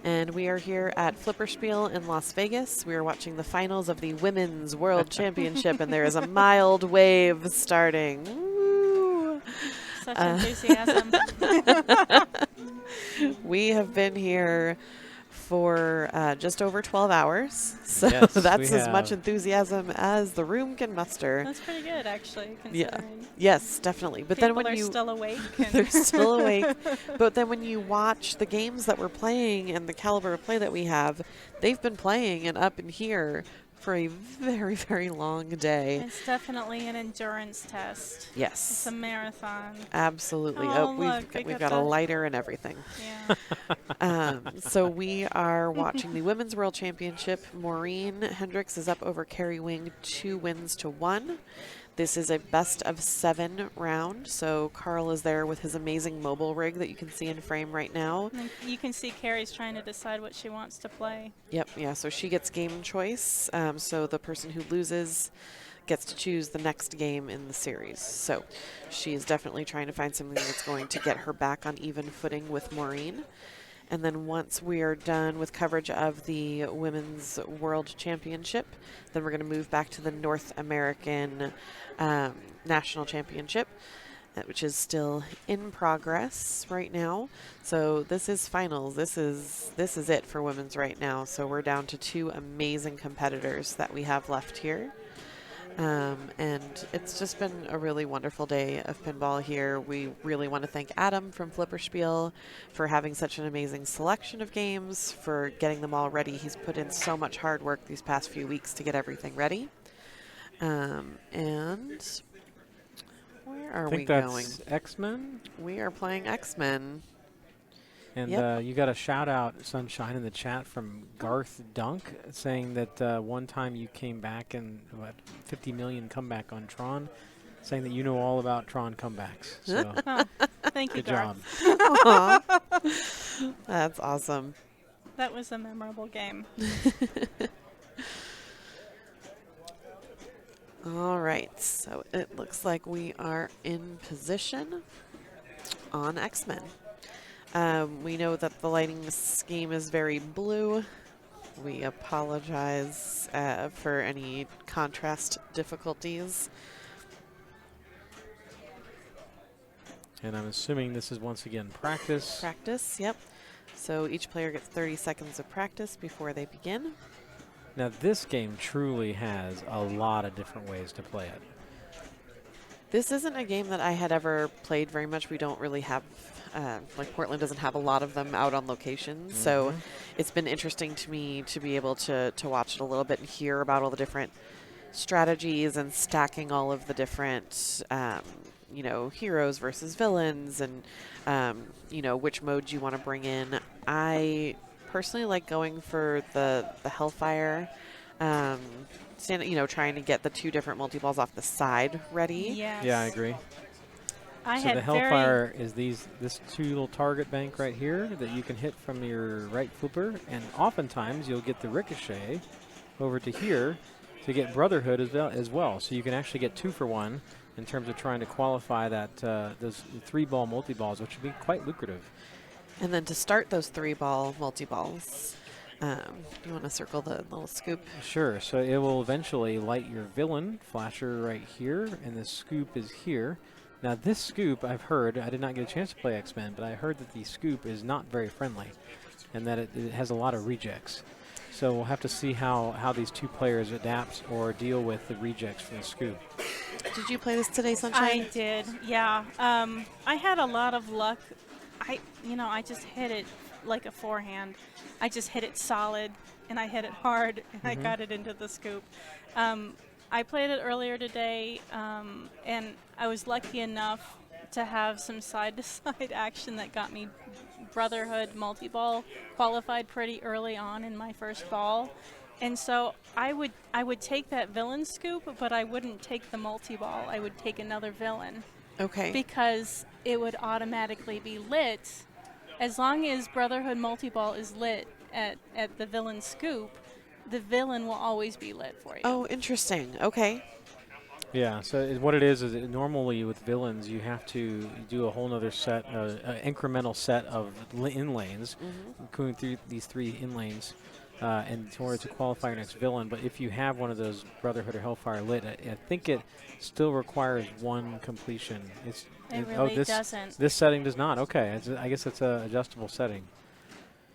And we are here at Flipperspiel in Las Vegas. We are watching the finals of the Women's World Championship, and there is a mild wave starting. Woo. Such enthusiasm. We have been here for just over 12 hours. So Yes, that's we as much have. enthusiasm as the room can muster. That's pretty good, actually, Yeah. considering Yes, definitely. But people then when are you still awake. they're And still awake. But then when you watch the games that we're playing and the caliber of play that we have, they've been playing and up in here for a very, very long day. it's definitely an endurance test. It's Yes, a marathon. absolutely. Oh, we've look, we we've got got a the- lighter and everything. Yeah. So we are watching the Women's World Championship. Maureen Hendricks is up over Carrie Wing 2-1. This is a best of 7 round. So Carl is there with his amazing mobile rig that you can see in frame right now. And you can see Carrie's trying to decide what she wants to play. Yep, yeah, so she gets game choice. So the person who loses gets to choose the next game in the series. So she is definitely trying to find something that's going to get her back on even footing with Maureen. And then once we are done with coverage of the Women's World Championship, then we're going to move back to the North American National Championship, which is still in progress right now. So this is finals. This is it for women's right now. So we're down to 2 amazing competitors that we have left here. And it's just been a really wonderful day of pinball here. We really want to thank Adam from Flipperspiel for having such an amazing selection of games, for getting them all ready. He's put in so much hard work these past few weeks to get everything ready. And where are I we think going? that's X-Men. We are playing X-Men. And Yep. you got a shout out, Sunshine, in the chat from Garth Dunk saying that one time you came back and 50 million comeback on Tron, saying that you know all about Tron comebacks. So Oh, thank you, good job. Garth. Aw. That's awesome. That was a memorable game. All right, so it looks like we are in position on X-Men. We know that the lighting scheme is very blue. We apologize for any contrast difficulties. And I'm assuming this is once again practice. Practice, yep. So each player gets 30 seconds of practice before they begin. Now, this game truly has a lot of different ways to play it. This isn't a game that I had ever played very much. We don't really have, like Portland doesn't have a lot of them out on location. So it's been interesting to me to be able to watch it a little bit and hear about all the different strategies and stacking all of the different, you know, heroes versus villains and, you know, which modes you want to bring in. I personally like going for the Hellfire. You know, trying to get the 2 different multi-balls off the side ready. Yes. Yeah, I agree. I So had the Hellfire is this 2 little target bank right here that you can hit from your right flipper, and oftentimes you'll get the ricochet over to here to get Brotherhood as well. So you can actually get 2 for 1 in terms of trying to qualify that those 3-ball multi-balls, which would be quite lucrative. And then to start those 3-ball multi-balls, you want to circle the little scoop? Sure. So it will eventually light your villain flasher right here, and the scoop is here. Now this scoop, I've heard, I did not get a chance to play X-Men, but I heard that the scoop is not very friendly and that it has a lot of rejects. So we'll have to see how these 2 players adapt or deal with the rejects from the scoop. Did you play this today, Sunshine? I did, yeah. I had a lot of luck. I just hit it like a forehand. I just hit it solid, and I hit it hard, and I got it into the scoop. I played it earlier today, and I was lucky enough to have some side-to-side action that got me Brotherhood multi-ball qualified pretty early on in my first ball. And so I would take that villain scoop, but I wouldn't take the multi-ball. I would take another villain. Okay. Because it would automatically be lit. As long as Brotherhood multi-ball is lit at the villain scoop, the villain will always be lit for you. Oh, interesting. Okay. Yeah, so what it is normally with villains, you have to do a whole other set, incremental set of in lanes, going through these 3 in lanes, in order to qualify your next villain. But if you have one of those Brotherhood or Hellfire lit, I think it still requires 1 completion. It really doesn't. This setting does not. Okay, I guess it's an adjustable setting.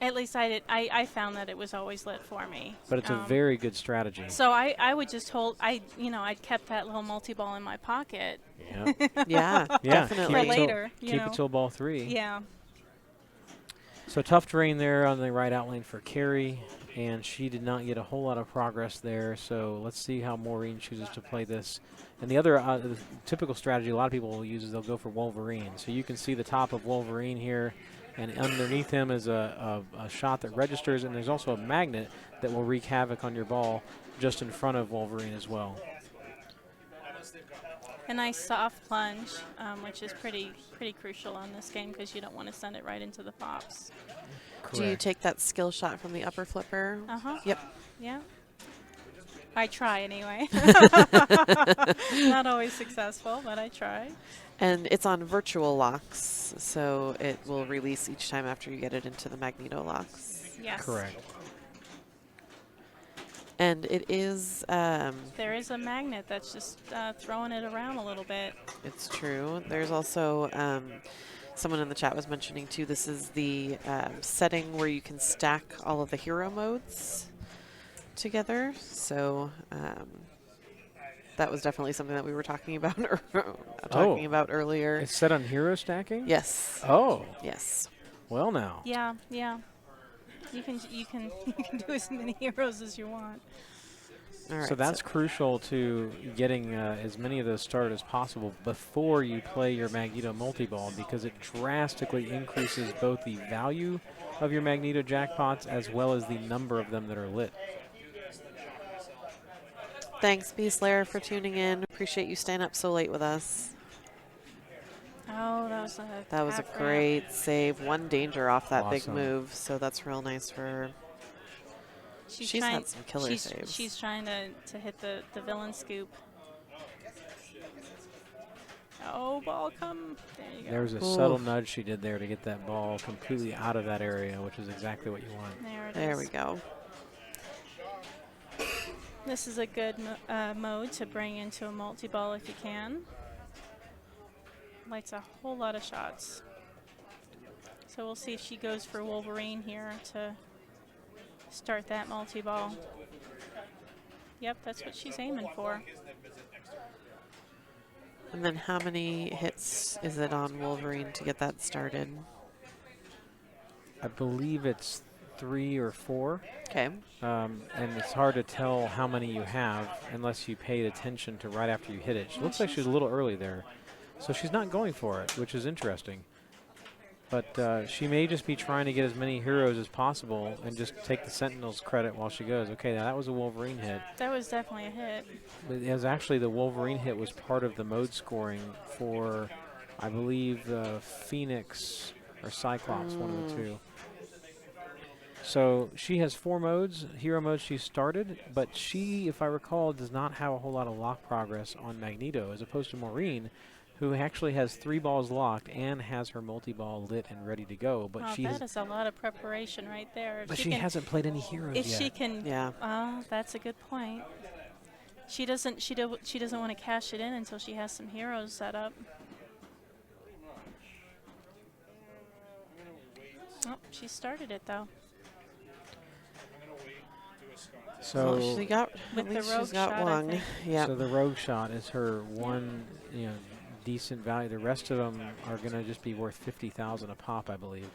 At least I did. I found that it was always lit for me. But it's a very good strategy. So I would just hold. I'd kept that little multi-ball in my pocket. Yeah. Yeah, definitely. For later. Keep it till ball 3. Yeah. So tough terrain there on the right out lane for Carrie, and she did not get a whole lot of progress there. So let's see how Maureen chooses to play this. And the other the typical strategy a lot of people will use is they'll go for Wolverine. So you can see the top of Wolverine here, and underneath him is a shot that registers, and there's also a magnet that will wreak havoc on your ball just in front of Wolverine as well. A nice soft plunge, which is pretty crucial on this game because you don't want to send it right into the pops. Correct. Do you take that skill shot from the upper flipper? Yep. Yeah. I try anyway. Not always successful, but I try. And it's on virtual locks, so it will release each time after you get it into the magneto locks. Yes. Correct. And it is... there is a magnet that's just throwing it around a little bit. It's true. There's also... someone in the chat was mentioning, too, this is the setting where you can stack all of the hero modes together. So that was definitely something that we were talking about earlier. It's set on hero stacking? Yes. Oh. Yes. Well, now. Yeah, yeah. You can do as many heroes as you want. All right, so that's crucial to getting as many of those started as possible before you play your Magneto multi-ball, because it drastically increases both the value of your Magneto jackpots as well as the number of them that are lit. Thanks, Beastlayer, for tuning in. Appreciate you staying up so late with us. Oh, that was a great save. 1 danger off that big Awesome. move, so that's real nice for her. She's had some killer saves. She's trying to hit the villain scoop. Oh, ball come. There you go. There was a subtle nudge she did there to get that ball completely out of that area, which is exactly what you want. There we go. This is a good mode to bring into a multi-ball if you can. Lights a whole lot of shots. So we'll see if she goes for Wolverine here to start that multi-ball. Yep, that's what she's aiming for. And then how many hits is it on Wolverine to get that started? I believe it's 3 or 4. Okay. And it's hard to tell how many you have unless you paid attention to right after you hit it. She looks like she's a little early there. So she's not going for it, which is interesting. But she may just be trying to get as many heroes as possible and just take the Sentinel's credit while she goes. Okay, now that was a Wolverine hit. That was definitely a hit. But it was actually the Wolverine hit was part of the mode scoring for, I believe, Phoenix or Cyclops, one of the two. So she has 4 modes, hero modes she started, but she, if I recall, does not have a whole lot of lock progress on Magneto, as opposed to Maureen, who actually has 3 balls locked and has her multi-ball lit and ready to go. But Wow, she that is a lot of preparation right there. If but she hasn't played any heroes If yet. she can, Yeah. That's a good point. She doesn't want to cash it in until she has some heroes set up. Oh, she started it though. So Well, she got, With at the least rogue she's got shot, I one. think. Yeah. So the rogue shot is her one, decent value. The rest of them are going to just be worth 50,000 a pop, I believe.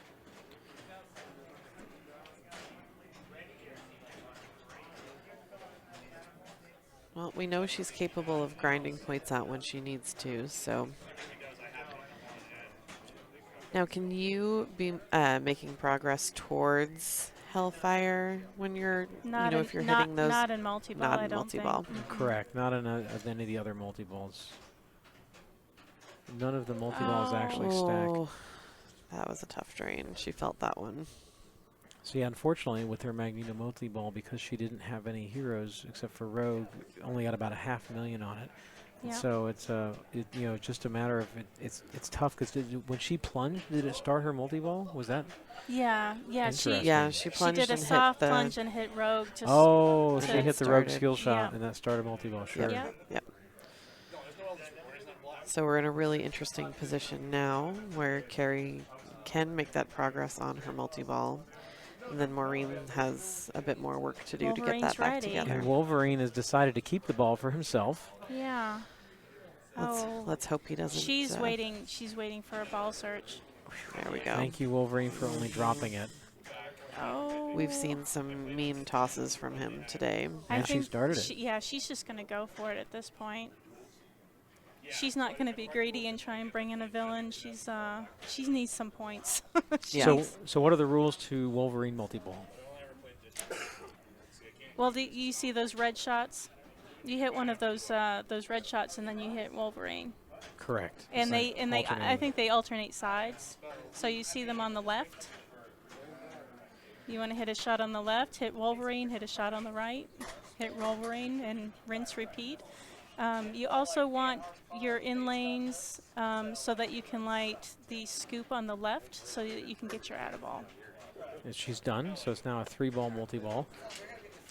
Well, we know she's capable of grinding points out when she needs to, so. Now, can you be making progress towards Hellfire when you're, Not if you're not, hitting those? Not in multi-ball, Not I in don't multi-ball. think. Correct. Not in any of the other multi-balls. None of the multi-balls actually stack. Oh, that was a tough drain. She felt that one. So yeah, unfortunately, with her Magneto multi-ball, because she didn't have any heroes except for Rogue, only got about $500,000 on it. And Yeah. so it's just a matter of it's tough because when she plunged, did it start her multi-ball? Was that? Yeah, Interesting. Yeah, she she plunged did a and hit soft the. plunge and hit rogue. Just Oh, to she hit the Rogue started. skill shot, Yeah. and that started multi-ball. Sure. Yep. Yep. So we're in a really interesting position now where Carrie can make that progress on her multi-ball. And then Maureen has a bit more work to do to get Wolverine's that back ready. together. And Wolverine has decided to keep the ball for himself. Yeah. Let's hope he doesn't. She's waiting. She's waiting for a ball search. There we go. Thank you, Wolverine, for only dropping it. Oh. We've seen some mean tosses from him today. And she started it. Yeah, she's just going to go for it at this point. She's not going to be greedy and try and bring in a villain. She needs some points. Yeah. So what are the rules to Wolverine multi-ball? Well, you see those red shots? You hit one of those red shots, and then you hit Wolverine. Correct. And It's like I alternating. think they alternate sides. So you see them on the left. You want to hit a shot on the left, hit Wolverine, hit a shot on the right, hit Wolverine, and rinse, repeat. You also want your in lanes so that you can light the scoop on the left so that you can get your add ball. And she's done, so it's now a 3-ball multi-ball.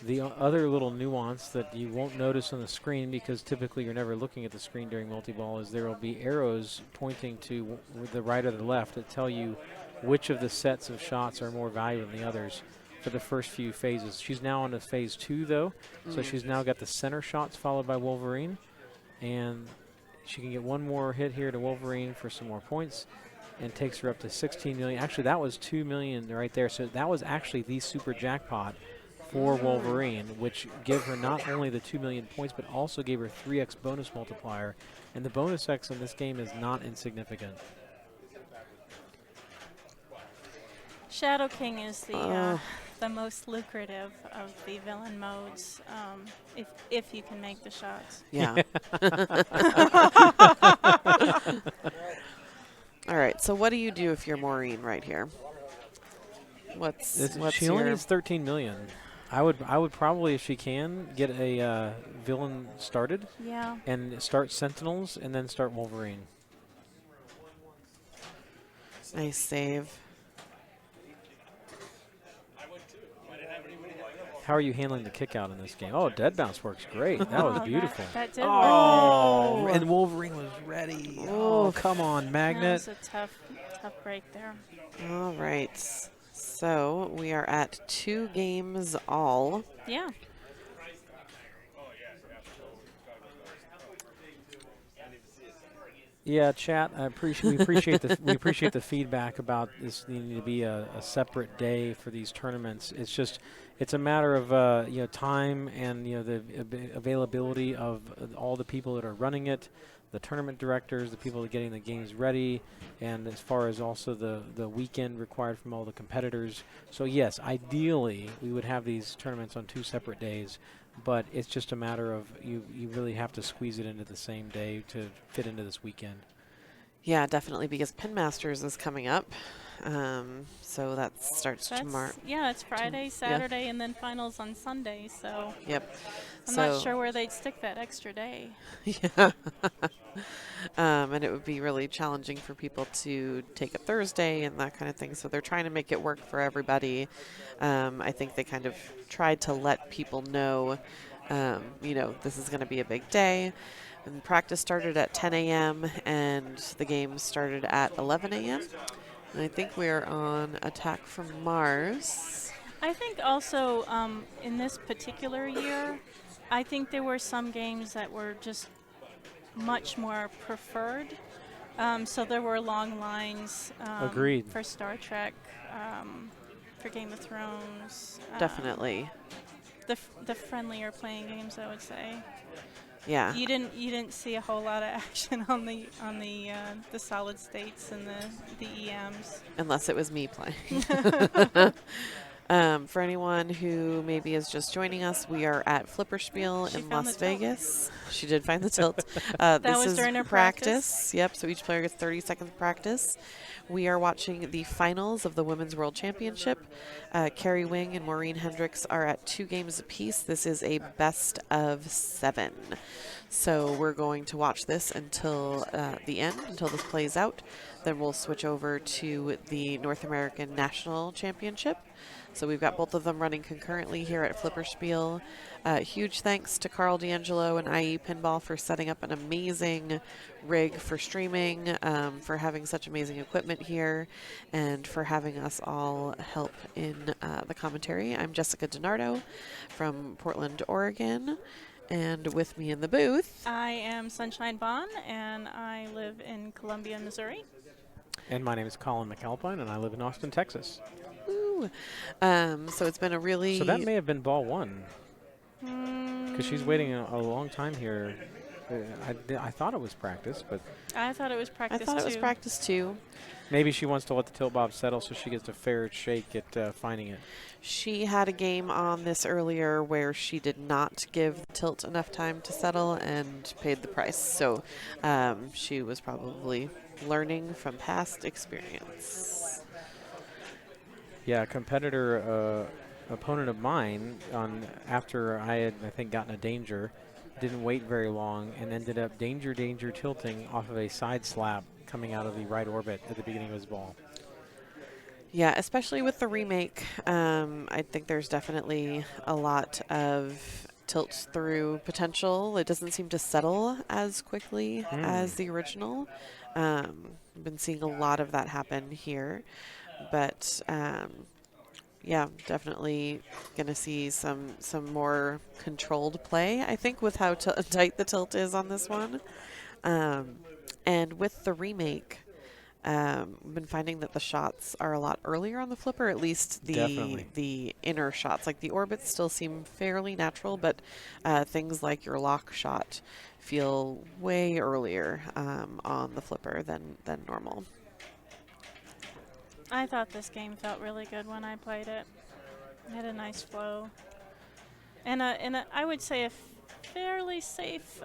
The other little nuance that you won't notice on the screen, because typically you're never looking at the screen during multi-ball, is there will be arrows pointing to the right or the left that tell you which of the sets of shots are more valuable than the others for the first few phases. She's now on to phase 2, though, so she's now got the center shots followed by Wolverine, and she can get one more hit here to Wolverine for some more points, and takes her up to 16 million. Actually, that was 2 million right there, so that was actually the super jackpot for Wolverine, which gave her not only the 2 million points, but also gave her 3x bonus multiplier, and the bonus X in this game is not insignificant. Shadow King is the most lucrative of the villain modes, if you can make the shots. Yeah. All right. So what do you do if you're Maureen right here? What's She only your needs 13 million. I would probably, if she can, get a villain started Yeah. and start Sentinels and then start Wolverine. nice save? How are you handling the kick out in this game? Oh, dead bounce works great. That was beautiful. That did Oh, work. and Wolverine was ready. Oh, come on, That Magnet. was a tough break there. All right. So we are at 2 games all. Yeah. Yeah, chat. We appreciate the feedback about this needing to be a separate day for these tournaments. It's a matter of time and the availability of all the people that are running it, the tournament directors, the people that are getting the games ready, and as far as also the weekend required from all the competitors. So yes, ideally we would have these tournaments on 2 separate days. But it's just a matter of you really have to squeeze it into the same day to fit into this weekend. Yeah, definitely, because Pin Masters is coming up. So that starts tomorrow. Yeah, it's Friday, Saturday, and then finals on Sunday. So Yep. I'm not sure where they'd stick that extra day. Yeah. And it would be really challenging for people to take a Thursday and that kind of thing. So they're trying to make it work for everybody. I think they kind of tried to let people know, this is going to be a big day. And practice started at 10 a.m. and the game started at 11 a.m. And I think we're on Attack from Mars. I think also in this particular year, I think there were some games that were just much more preferred. So there were long lines Agreed. for Star Trek, for Game of Thrones. Definitely. The friendlier playing games, I would say. Yeah. You didn't see a whole lot of action on the solid states and the EMs. Unless it was me playing. For anyone who maybe is just joining us, we are at Flipperspiel in Las Vegas. She did find the tilt. That this was is during her practice. Yep, so each player gets 30 seconds practice. We are watching the finals of the Women's World Championship. Carrie Wing and Maureen Hendricks are at 2 games apiece. This is a best of 7. So we're going to watch this until the end, until this plays out. Then we'll switch over to the North American National Championship. So we've got both of them running concurrently here at Flipperspiel. Huge thanks to Carl D'Angelo and IE Pinball for setting up an amazing rig for streaming, for having such amazing equipment here, and for having us all help in the commentary. I'm Jessica DiNardo from Portland, Oregon. And with me in the booth, I am Sunshine Bond, and I live in Columbia, Missouri. And my name is Colin McAlpine, and I live in Austin, Texas. Ooh. So it's been a really... So that may have been ball 1. Because she's waiting a long time here. I thought it was practice, but... I thought it was practice, I thought it was practice, too. Maybe she wants to let the tilt bob settle so she gets a fair shake at finding it. She had a game on this earlier where she did not give the tilt enough time to settle and paid the price. So she was probably learning from past experience. Yeah, a competitor, opponent of mine, after I had, I think, gotten a danger, didn't wait very long and ended up danger tilting off of a side slap coming out of the right orbit at the beginning of his ball. Yeah, especially with the remake, I think there's definitely a lot of tilt through potential. It doesn't seem to settle as quickly as the original. I've been seeing a lot of that happen here, but yeah, definitely going to see some more controlled play, I think, with how tight the tilt is on this one. And with the remake, I've been finding that the shots are a lot earlier on the flipper, at least the inner shots. Like the orbits still seem fairly natural, but things like your lock shot feel way earlier on the flipper than normal. I thought this game felt really good when I played it. It had a nice flow. And I would say a fairly safe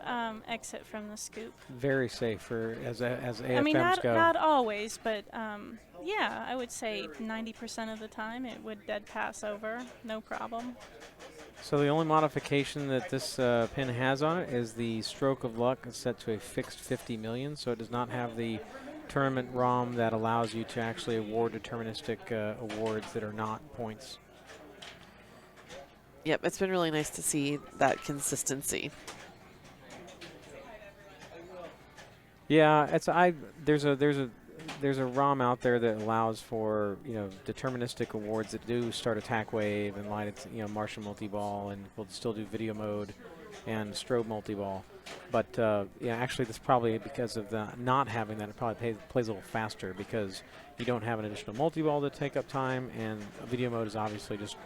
exit from the scoop. Very safe for as AFMs I mean, go. not always, but yeah, I would say 90% of the time it would dead pass over, no problem. So the only modification that this pin has on it is the stroke of luck is set to a fixed 50 million, so it does not have the tournament ROM that allows you to actually award deterministic awards that are not points. Yep, it's been really nice to see that consistency. Yeah, it's there's a ROM out there that allows for, deterministic awards that do start attack wave and light its, Martian multi-ball, and we'll still do video mode and strobe multi-ball. But actually, this probably because of the not having that, it probably plays a little faster because you don't have an additional multi-ball to take up time, and video mode is obviously just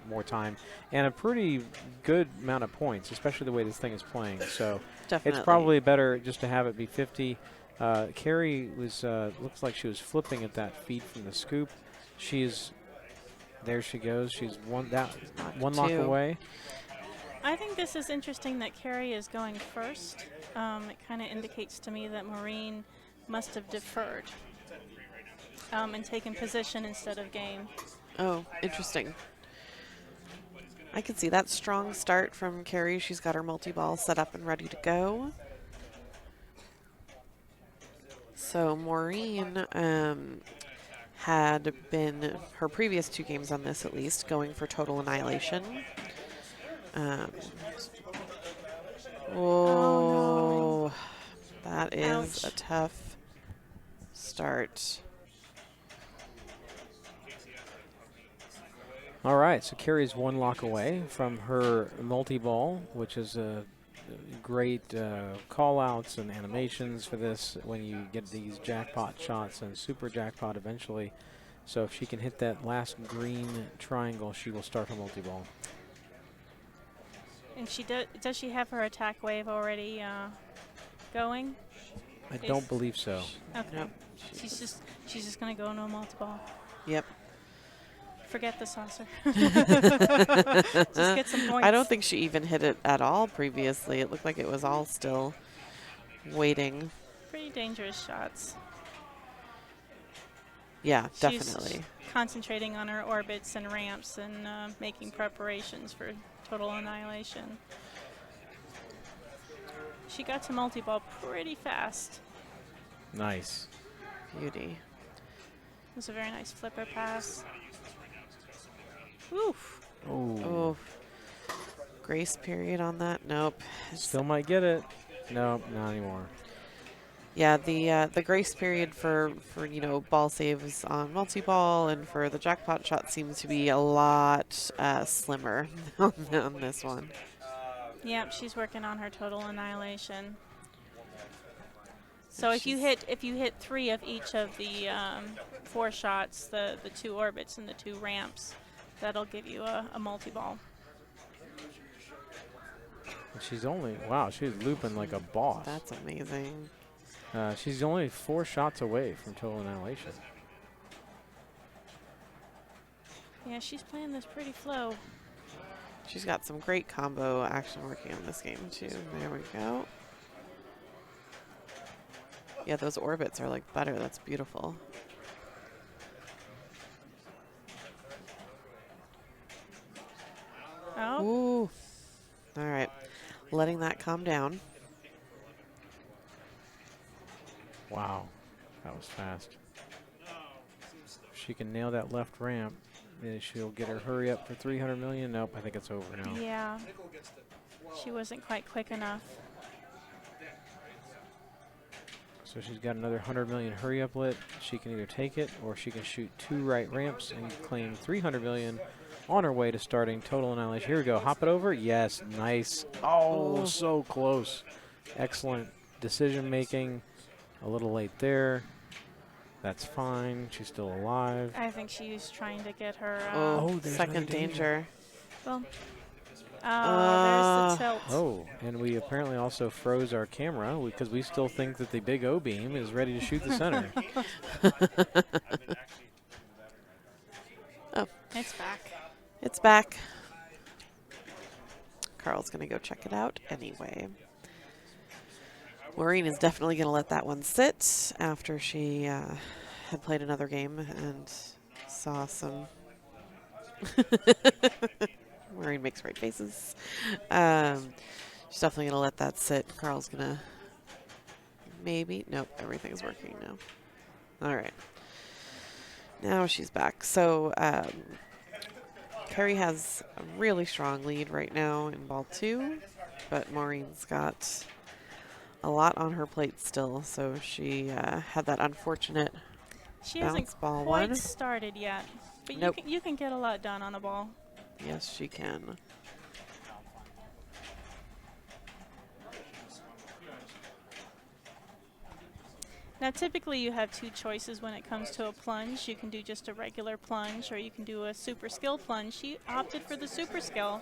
more time and a pretty good amount of points, especially the way this thing is playing. So Definitely. it's probably better just to have it be 50. Carrie was looks like she was flipping at that feed from the scoop. There she goes. She's one lock away. I think this is interesting that Carrie is going first. It kind of indicates to me that Maureen must have deferred and taken position instead of game. Oh, interesting. I can see that strong start from Carrie. She's got her multi-ball set up and ready to go. So Maureen had been, her previous 2 games on this at least, going for total annihilation. Oh, no. That is Ouch. a tough start. All right, so Carrie's 1 lock away from her multi-ball, which is great call-outs and animations for this when you get these jackpot shots and super jackpot eventually. So if she can hit that last green triangle, she will start her multi-ball. And does she have her attack wave already going? I don't believe so. Okay. Nope. She's just gonna go no multi-ball. Yep. Forget the saucer. Just get some points. I don't think she even hit it at all previously. It looked like it was all still waiting. Pretty dangerous shots. Yeah, She's definitely. concentrating on her orbits and ramps and making preparations for total annihilation. She got to multi-ball pretty fast. Nice. Beauty. It was a very nice flipper pass. Oof. Oh. Grace period on that? Nope. Still might get it. Nope, not anymore. Yeah, the grace period for ball saves on multi-ball and for the jackpot shot seems to be a lot slimmer on this one. Yep, she's working on her total annihilation. So if you hit 3 of each of the 4 shots, the 2 orbits and the 2 ramps, that'll give you a multi-ball. She's looping like a boss. That's amazing. She's only 4 shots away from total annihilation. Yeah, she's playing this pretty flow. She's got some great combo action working on this game too. There we go. Yeah, those orbits are like butter. That's beautiful. Oh, Ooh. All right. Letting that calm down. Wow, that was fast. If she can nail that left ramp, then she'll get her hurry up for 300 million. Nope, I think it's over now. yeah. She wasn't quite quick enough. So she's got another 100 million hurry up lit. She can either take it or she can shoot 2 right ramps and claim 300 million on her way to starting total annihilation. Here we go. Hop it over. Yes, nice. Oh, so close. Excellent decision making. A little late there. That's fine. She's still alive. I think she's trying to get her. there's Second another danger. Well, there's the tilt. Oh, and we apparently also froze our camera because we still think that the big O beam is ready to shoot the center. Oh, It's back. it's back. Carl's going to go check it out anyway. Maureen is definitely going to let that one sit after she had played another game and saw some. Maureen makes great faces. She's definitely going to let that sit. Carl's going to maybe. Nope, everything's working now. All right. Now she's back. So Carrie has a really strong lead right now in ball 2, but Maureen's got a lot on her plate still. So she had that unfortunate She Bounce hasn't ball quite one. started yet, but Nope. you can get a lot done on a ball. Yes, she can. Now, typically you have two choices when it comes to a plunge. You can do just a regular plunge, or you can do a super skill plunge. She opted for the super skill.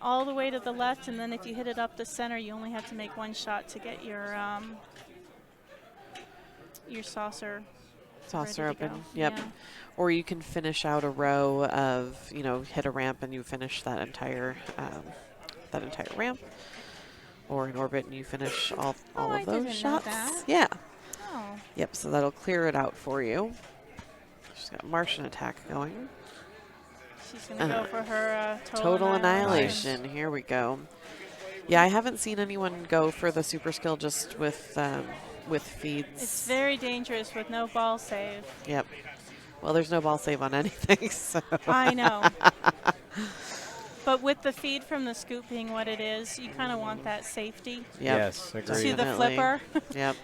All the way to the left, and then if you hit it up the center, you only have to make one shot to get your saucer ready to Open. go. Yep. Yeah. Or you can finish out a row of, hit a ramp and you finish that entire ramp. Or an orbit and you finish all I of those didn't know shots. that. Yeah. Oh. Yep, so that'll clear it out for you. She's got Martian attack going. She's going to go for her Total annihilation. Here we go. Yeah, I haven't seen anyone go for the super skill just with feeds. It's very dangerous with no ball save. Yep. Well, there's no ball save on anything, so. I know. But with the feed from the scoop being what it is, you kind of want that safety Yep. Yes, agreed. to the Definitely. flipper. Yep.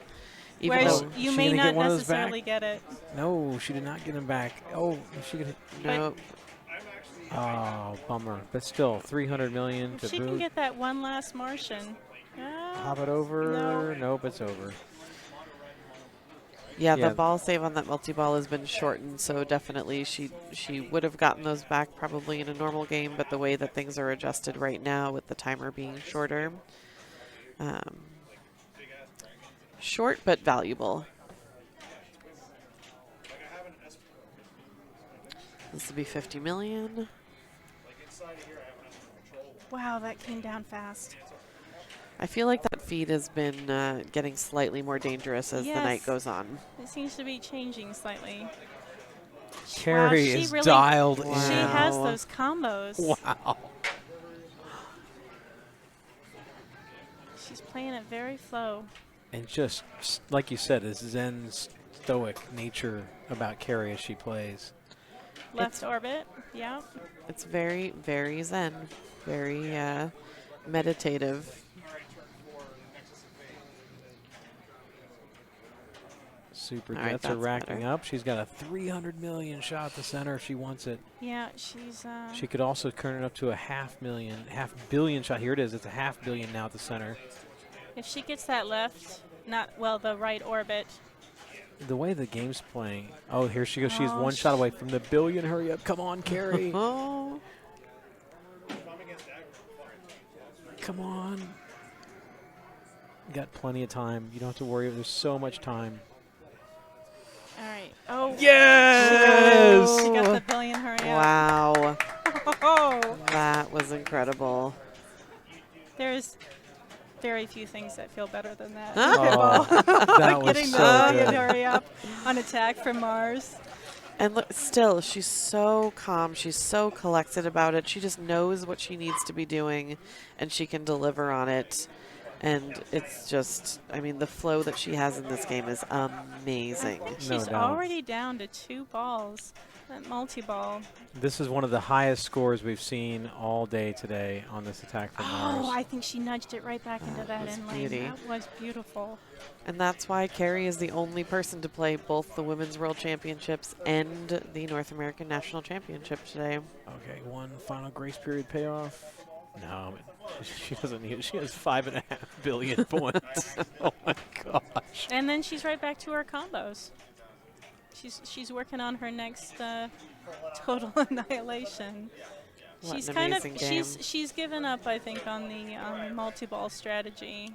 Even Whereas though you she may gonna not get one of those necessarily back? get it. No, she did not get him back. Oh, she could. no, Oh, bummer. But still, 300 million to She boot. can get that one last Martian. Hop it over. No. Nope, it's over. yeah, Yeah. the ball save on that multi-ball has been shortened, so definitely she would have gotten those back probably in a normal game, but the way that things are adjusted right now with the timer being shorter, short but valuable. This will be 50 million. Wow, that came down fast. I feel like that feed has been getting slightly more dangerous as the night Yes. goes on. It seems to be changing slightly. Carrie she is really- dialed Wow. She in. has those combos. Wow. She's playing it very slow. And just, like you said, a zen stoic nature about Carrie as she plays. Left orbit, yeah. It's very, very zen, very meditative. Super All right, jets are that's racking better. up. She's got a 300 million shot at the center if she wants it. Yeah, she's She could also turn it up to a half billion shot. Here it is. It's a $500 million now at the center. if she gets that left, the right orbit. The way the game's playing. Oh, here she goes. She's Oh, one shot away from the billion. Hurry up. Come on, Carrie. Oh, Come on. You got plenty of time. You don't have to worry. There's so much time. All right. Oh. Yes! She got the billion. Hurry up. wow. Oh. That was incredible. There's very few things that feel better than that. Oh, that was Getting the so billion. good. Hurry up on attack from Mars. And look, still, she's so calm. She's so collected about it. She just knows what she needs to be doing, and she can deliver on it. And it's just, I mean, the flow that she has in this game is amazing. She's doubt. already down to 2 balls. That multi-ball. This is one of the highest scores we've seen all day today on this attack from Mars. Oh, I think she nudged it right back into that was end lane. beauty. That was beautiful. And that's why Carrie is the only person to play both the Women's World Championships and the North American National Championship today. Okay, one final grace period payoff. No, she doesn't need it. She has 5.5 billion points. Oh my gosh. And then she's right back to her combos. She's working on her next total annihilation. What She's an kind of amazing game. she's given up, I think, on the multi-ball strategy.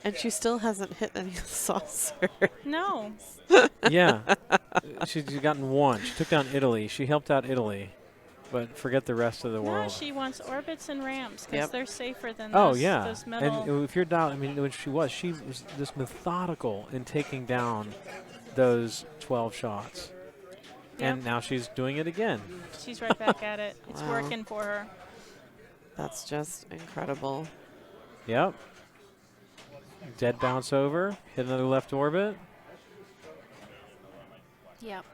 And she still hasn't hit any saucer. No, Yeah, she's gotten one. She took down Italy. She helped out Italy, but forget the rest of the no, world. she wants orbits and ramps because Yep. they're safer than Oh those, yeah, those metal. and if you're down, I mean, when she was this methodical in taking down those 12 shots, and Yep. now she's doing it again. She's right back at it. It's Wow. working for her. That's just incredible. Yep. Dead bounce over, hit another left orbit. Yep.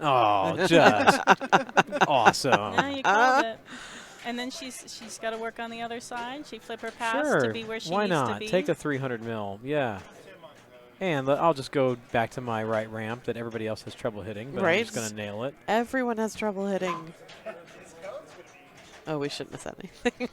Oh, just awesome. Now you called it. And then she's got to work on the other side. She flip her pass Sure. to be where she Why needs not? to be. Take the 300 mil. Yeah. And I'll just go back to my right ramp that everybody else has trouble hitting, but I'm just going to nail it. Everyone has trouble hitting. Oh, we shouldn't have said anything.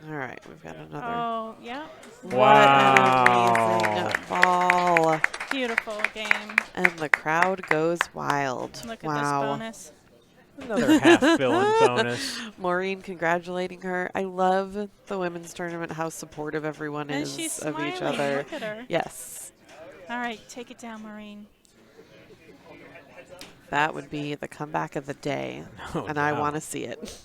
All right, we've got another. Oh, yeah. What an amazing ball. Beautiful game. And the crowd goes wild. Look at wow. this bonus. Another half-villain bonus. Maureen congratulating her. I love the women's tournament, how supportive everyone And is she's of each smiling. other. Look at her. Yes. All right, take it down, Maureen. That would be the comeback of the day. No and I doubt. want to see it.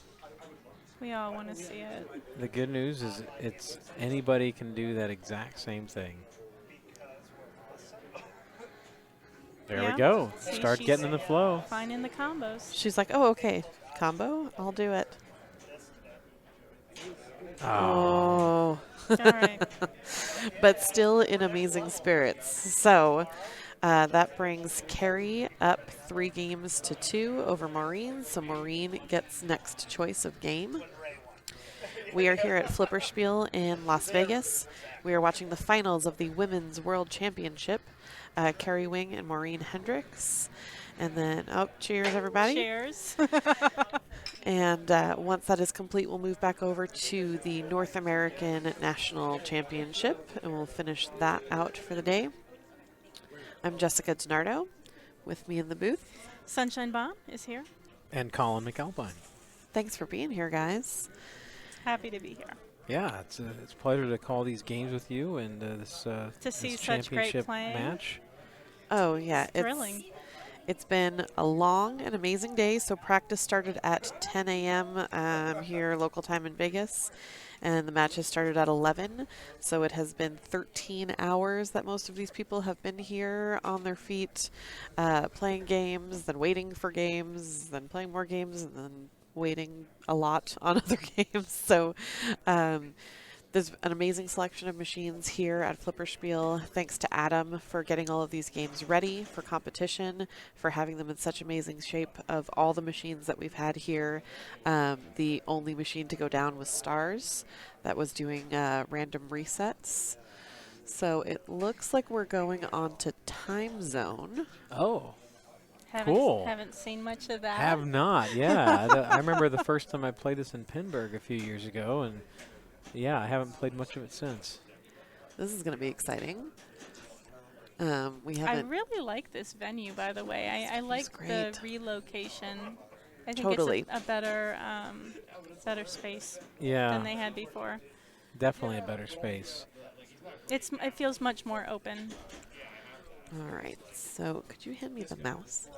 We all want to see it. The good news is it's anybody can do that exact same thing. There Yeah. we go. See, Start she's getting in the flow. Finding the combos. She's like, oh, okay. Combo? I'll do it. Oh. Oh. All right. But still in amazing spirits. So that brings Carrie up 3 games to 2 over Maureen. So Maureen gets next choice of game. We are here at Flipperspiel in Las Vegas. We are watching the finals of the Women's World Championship. Carrie Wing and Maureen Hendricks. And then, oh, cheers, everybody. Cheers. And once that is complete, we'll move back over to the North American National Championship, and we'll finish that out for the day. I'm Jessica DiNardo. With me in the booth. Sunshine Bomb is here. And Colin McAlpine. Thanks for being here, guys. Happy to be here. Yeah, it's a pleasure to call these games with you and this, see this such great championship playing. match. Oh, yeah. Thrilling. It's been a long and amazing day. So practice started at 10 a.m. Here, local time in Vegas. And the match has started at 11. So it has been 13 hours that most of these people have been here on their feet, playing games, then waiting for games, then playing more games, and then waiting a lot on other games. So there's an amazing selection of machines here at Flipperspiel. Thanks to Adam for getting all of these games ready for competition, for having them in such amazing shape. Of all the machines that we've had here, the only machine to go down was Stars that was doing random resets. So it looks like we're going on to Time Zone. Oh. Cool. Haven't seen much of that. Have not, yeah. I remember the first time I played this in Pinburg a few years ago, and yeah, I haven't played much of it since. This is going to be exciting. We I haven't. really like this venue, by the way. I like the relocation. I think Totally. it's a better better space than they had before. Definitely a better space. It feels much more open. All right. So could you hand me the mouse?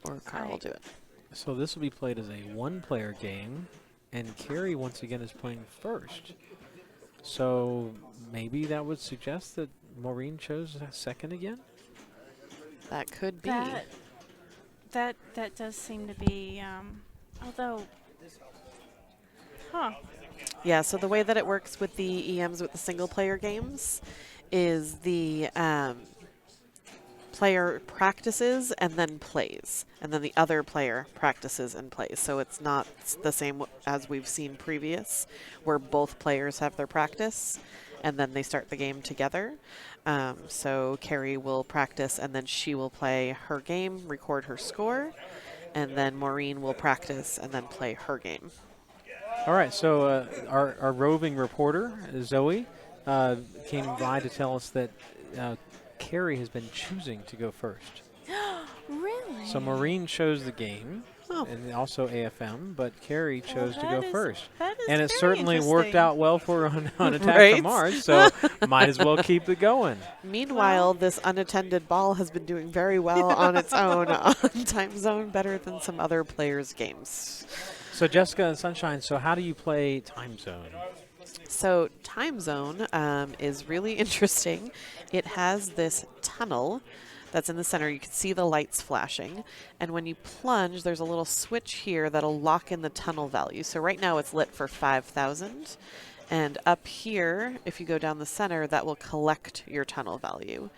Or Carl will do it. So this will be played as a one-player game, and Carrie once again is playing first. So maybe that would suggest that Maureen chose second again? That could be. That does seem to be, although, Yeah, so the way that it works with the EMs with the single-player games is the player practices and then plays, and then the other player practices and plays. So it's not the same as we've seen previous, where both players have their practice and then they start the game together. So Carrie will practice and then she will play her game, record her score, and then Maureen will practice and then play her game. All right, so our roving reporter, Zoe, came by to tell us that Carrie has been choosing to go first. Really? So Maureen chose the game, and also AFM, but Carrie chose to go first. And it certainly worked out well for her on Attack from Mars, so might as well keep it going. Meanwhile, this unattended ball has been doing very well on its own on Time Zone, better than some other players' games. So Jessica and Sunshine, so how do you play Time Zone? So Time Zone is really interesting. It has this tunnel that's in the center. You can see the lights flashing. And when you plunge, there's a little switch here that'll lock in the tunnel value. So right now it's lit for 5,000. And up here, if you go down the center, that will collect your tunnel value.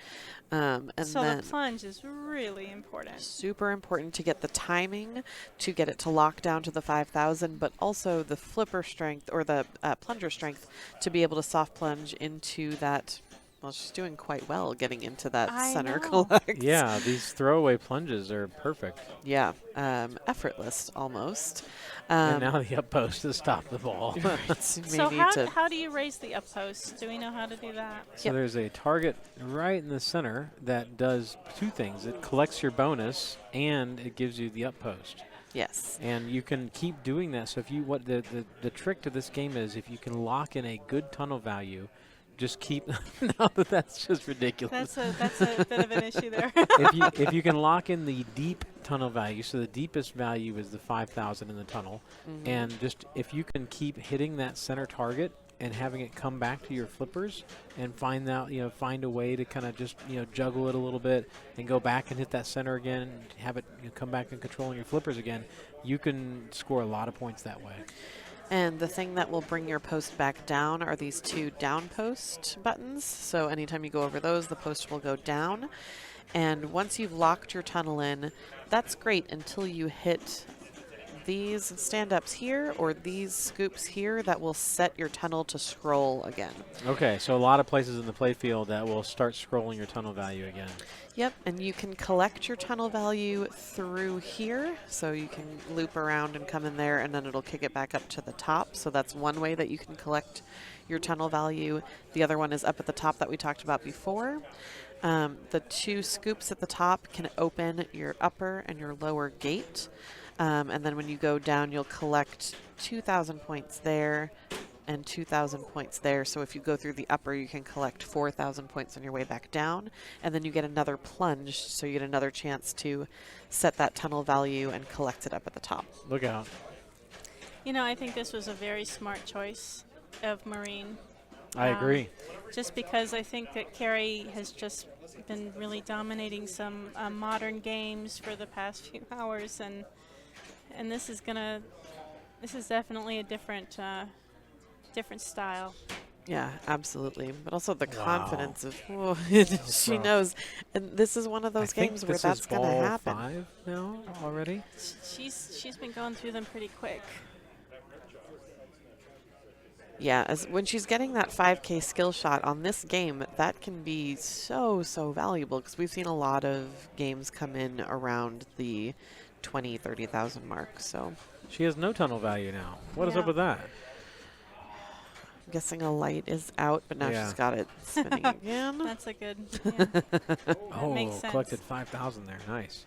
And So then the plunge is really important. super important to get the timing, to get it to lock down to the 5,000, but also the flipper strength or the plunger strength to be able to soft plunge into that. Well, she's doing quite well getting into that I center know. collect. Yeah, these throwaway plunges are perfect. Yeah, effortless almost. And now the up post to stop the ball. So how do you raise the up post? Do we know how to do that? So there's a target right in the center that does two things. It collects your bonus and it gives you the up post. Yes. And you can keep doing that. So if you the trick to this game is if you can lock in a good tunnel value, just keep no, that's just ridiculous. That's a bit of an issue there. if you can lock in the deep tunnel value, so the deepest value is the 5,000 in the tunnel, and just if you can keep hitting that center target and having it come back to your flippers and find a way to kind of just juggle it a little bit and go back and hit that center again and have it come back and controlling your flippers again, you can score a lot of points that way. And the thing that will bring your post back down are these two down post buttons. So anytime you go over those, the post will go down. And once you've locked your tunnel in, that's great until you hit these stand-ups here or these scoops here that will set your tunnel to scroll again. Okay, so a lot of places in the playfield that will start scrolling your tunnel value again. Yep, and you can collect your tunnel value through here. So you can loop around and come in there, and then it'll kick it back up to the top. So that's one way that you can collect your tunnel value. The other one is up at the top that we talked about before. The two scoops at the top can open your upper and your lower gate. And then when you go down, you'll collect 2,000 points there and 2,000 points there. So if you go through the upper, you can collect 4,000 points on your way back down. And then you get another plunge, so you get another chance to set that tunnel value and collect it up at the top. Look out. I think this was a very smart choice of Maureen. I agree. Just because I think that Carrie has just been really dominating some modern games for the past few hours, and this is definitely a different style. Yeah, absolutely. But also the Wow. confidence of, she rough. knows. And this is one of those games where that's going to happen. 5 now already. She's been going through them pretty quick. Yeah, when she's getting that 5K skill shot on this game, that can be so valuable because we've seen a lot of games come in around the 20, 30,000 mark. So She has no tunnel value now. What is up Yeah. with that? I'm guessing a light is out, but now Yeah. she's got it spinning again. That's a good. Yeah. Oh, makes sense. collected 5,000 there. Nice.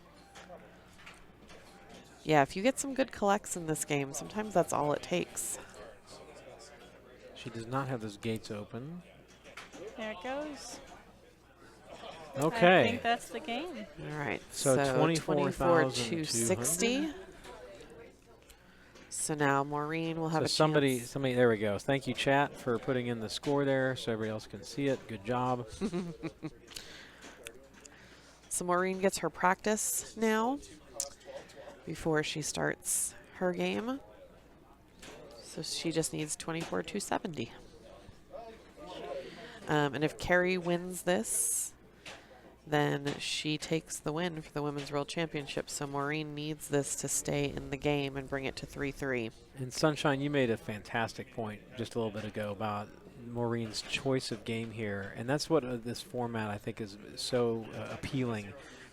Yeah, if you get some good collects in this game, sometimes that's all it takes. She does not have those gates open. There it goes. I Okay. think that's the game. All right, So 24,260. So now Maureen will have a somebody, chance. there we go. Thank you, chat, for putting in the score there so everybody else can see it. Good job. So Maureen gets her practice now before she starts her game. So she just needs 24,270. And if Carrie wins this, then she takes the win for the Women's World Championship. So Maureen needs this to stay in the game and bring it to 3-3. And Sunshine, you made a fantastic point just a little bit ago about Maureen's choice of game here. And that's what this format, I think, is so appealing.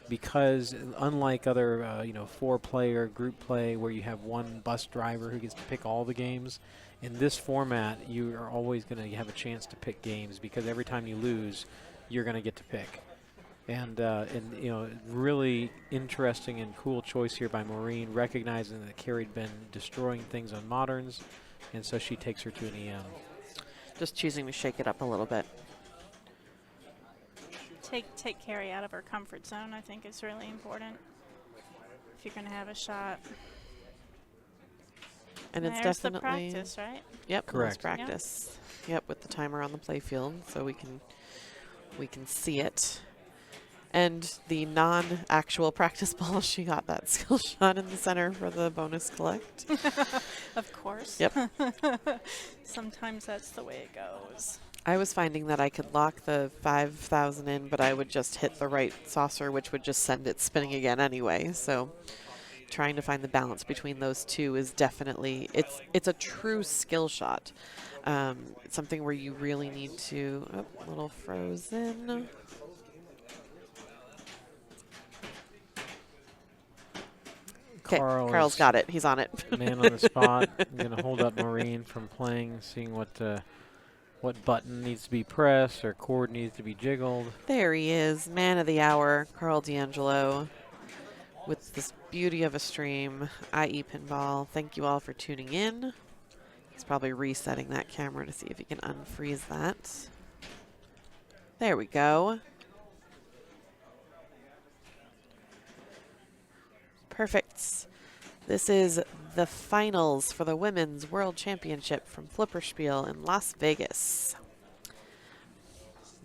Because unlike other, 4-player group play where you have one bus driver who gets to pick all the games, in this format you are always going to have a chance to pick games because every time you lose, you're going to get to pick. And really interesting and cool choice here by Maureen, recognizing that Carrie had been destroying things on moderns, and so she takes her to an EM. Just choosing to shake it up a little bit. Take Carrie out of her comfort zone, I think, is really important if you're going to have a shot. And it's There's definitely the practice, right? Yep, Correct. let's practice. Yep, with the timer on the playfield, so we can see it. And the non-actual practice ball, she got that skill shot in the center for the bonus collect. Of course. Yep. Sometimes that's the way it goes. I was finding that I could lock the 5,000 in, but I would just hit the right saucer, which would just send it spinning again anyway. So trying to find the balance between those two is definitely, it's a true skill shot. It's something where you really need to, oh, a little frozen. Okay, Carl's got it. He's on it. Man on the spot. I'm going to hold up Maureen from playing, seeing what button needs to be pressed or chord needs to be jiggled. There he is, man of the hour, Carl D'Angelo, with this beauty of a stream, IE Pinball. Thank you all for tuning in. He's probably resetting that camera to see if he can unfreeze that. There we go. Perfect. This is the finals for the Women's World Championship from Flipperspiel in Las Vegas.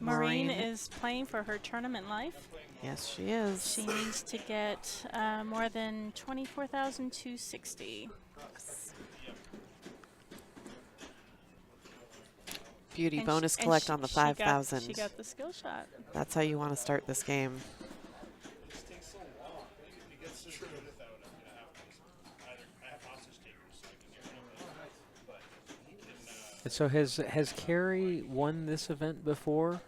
Maureen is playing for her tournament life. Yes, she is. She needs to get more than 24,260. Yes. Beauty And bonus sh- and collect sh- on the she got- 5,000. She got the skill shot. That's how you want to start this game. And so has Carrie won this event before?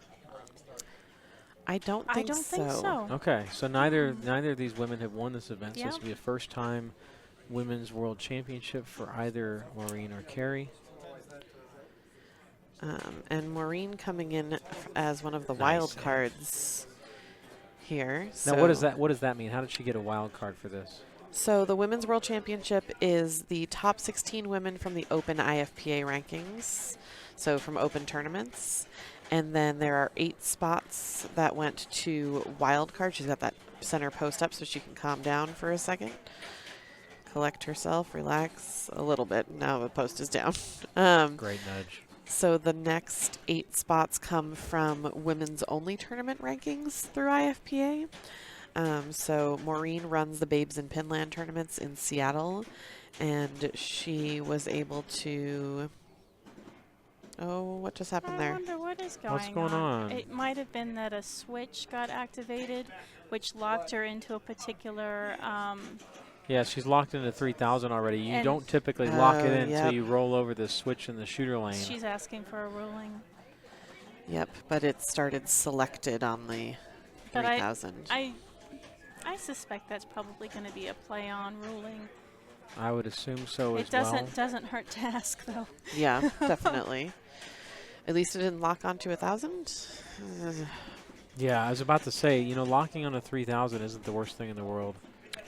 I don't I think don't think so. Okay, so neither of these women have won this event. So this Yep. will be a first time Women's World Championship for either Maureen or Carrie. And Maureen coming in as one of the Nice. wild cards here. Now, what does that mean? How did she get a wild card for this? So the Women's World Championship is the top 16 women from the Open IFPA rankings, so from open tournaments. And then there are 8 spots that went to wild card. She's got that center post up so she can calm down for a second. Collect herself, relax a little bit. Now the post is down. Great nudge. So the next 8 spots come from women's only tournament rankings through IFPA. So Maureen runs the Babes in Pinland tournaments in Seattle, and she was able to. Oh, what just happened I there? wonder what is going on. What's going on? It might have been that a switch got activated, which locked her into a particular. Yeah, she's locked into 3,000 already. You And- don't typically lock it in yep. until you roll over the switch in the shooter lane. She's asking for a ruling. Yep, but it started selected on the But 3,000. I suspect that's probably going to be a play-on ruling. I would assume so It as well. doesn't hurt to ask though. Yeah, definitely. At least it didn't lock onto 1,000. Yeah, I was about to say, locking on a 3,000 isn't the worst thing in the world.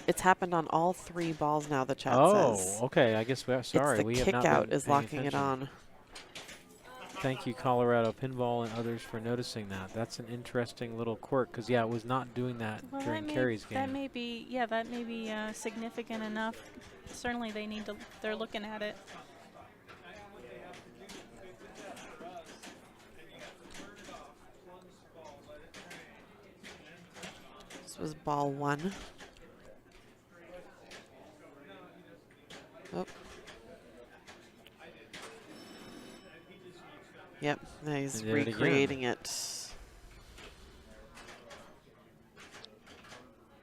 It's happened on all 3 balls now, the chat Oh, says. okay. I guess sorry. It's the we have kick not out been is paying locking it attention. on. Thank you, Colorado Pinball and others for noticing that. That's an interesting little quirk because, yeah, it was not doing that Well, during Carrie's game. that may be significant enough. Certainly, they're looking at it. This was ball 1. Oh. Yep, now he's He did it again. recreating it.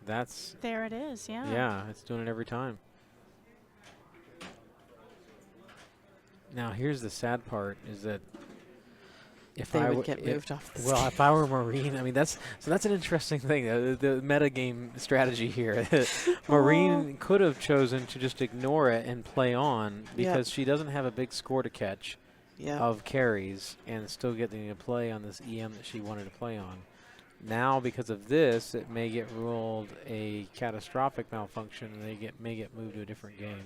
That's, There it is. Yeah. yeah, it's doing it every time. Now, here's the sad part is that if They I would get moved off the well, if I were Maureen, I mean, that's an interesting thing, the metagame strategy here. Maureen could have chosen to just ignore it and play on because she doesn't have a big score to catch of carries and still getting to play on this EM that she wanted to play on. Now, because of this, it may get ruled a catastrophic malfunction and they may get moved to a different game.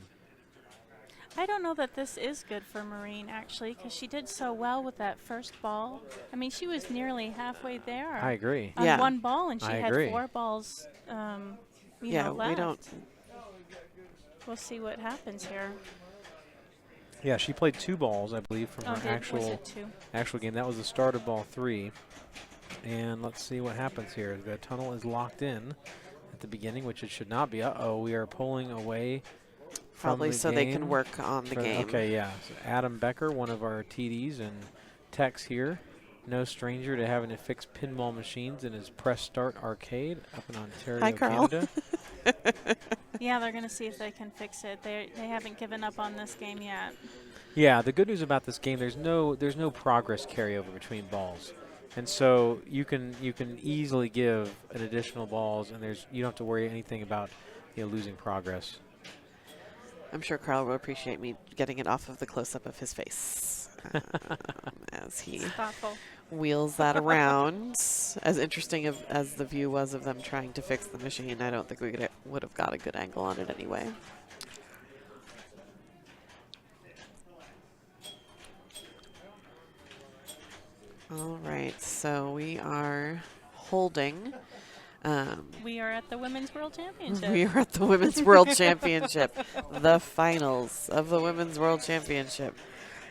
I don't know that this is good for Maureen, actually, because she did so well with that first ball. I mean, she was nearly halfway there. I agree. On Yeah. one ball, and she I had agree. 4 balls, Yeah, left. we don't. We'll see what happens here. Yeah, she played 2 balls, I believe, from her Was actual it 2? actual game. That was the start of ball 3. And let's see what happens here. The tunnel is locked in at the beginning, which it should not be. Uh-oh, we are pulling away from Probably the so they can game work on the game. Okay, yeah. So Adam Becker, one of our TDs, and Tex here, no stranger to having to fix pinball machines in his Press Start arcade up in Ontario, Hi, Carl. Canada. Yeah, they're going to see if they can fix it. They haven't given up on this game yet. Yeah, the good news about this game, there's no progress carryover between balls. And so you can easily give an additional balls, and you don't have to worry anything about losing progress. I'm sure Carl will appreciate me getting it off of the close-up of his face as he Thoughtful. wheels that around. As interesting as the view was of them trying to fix the machine, I don't think we would have got a good angle on it anyway. All right, so we are holding. We are at the Women's World Championship. We are at the Women's World Championship, the finals of the Women's World Championship.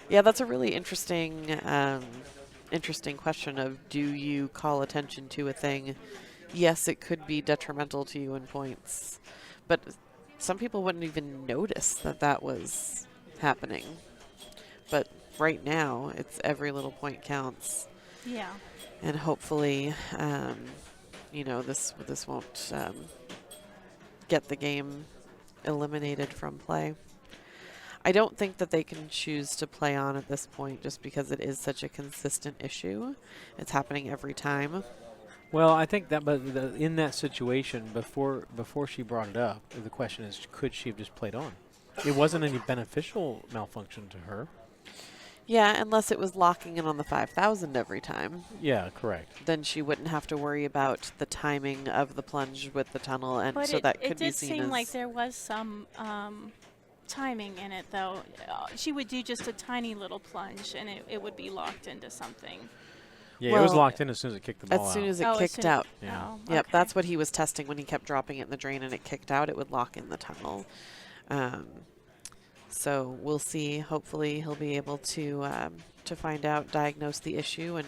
Yeah, that's a really interesting question of, do you call attention to a thing? Yes, it could be detrimental to you in points, but some people wouldn't even notice that was happening. But right now, it's every little point counts. Yeah. And hopefully, this won't get the game eliminated from play. I don't think that they can choose to play on at this point just because it is such a consistent issue. It's happening every time. Well, I think that, but in that situation, before she brought it up, the question is, could she have just played on? It wasn't any beneficial malfunction to her. Yeah, unless it was locking in on the 5,000 every time. Yeah, correct. Then she wouldn't have to worry about the timing of the plunge with the tunnel, and But so that could be it did seen seem as like there was some timing in it, though. She would do just a tiny little plunge, and it would be locked into something. Yeah, it was Well, locked in as soon as it kicked the ball out. as soon as it Oh, as kicked soon as- out. Yeah. Oh, Yep, okay. that's what he was testing when he kept dropping it in the drain and it kicked out. It would lock in the tunnel. So we'll see. Hopefully he'll be able to find out, diagnose the issue, and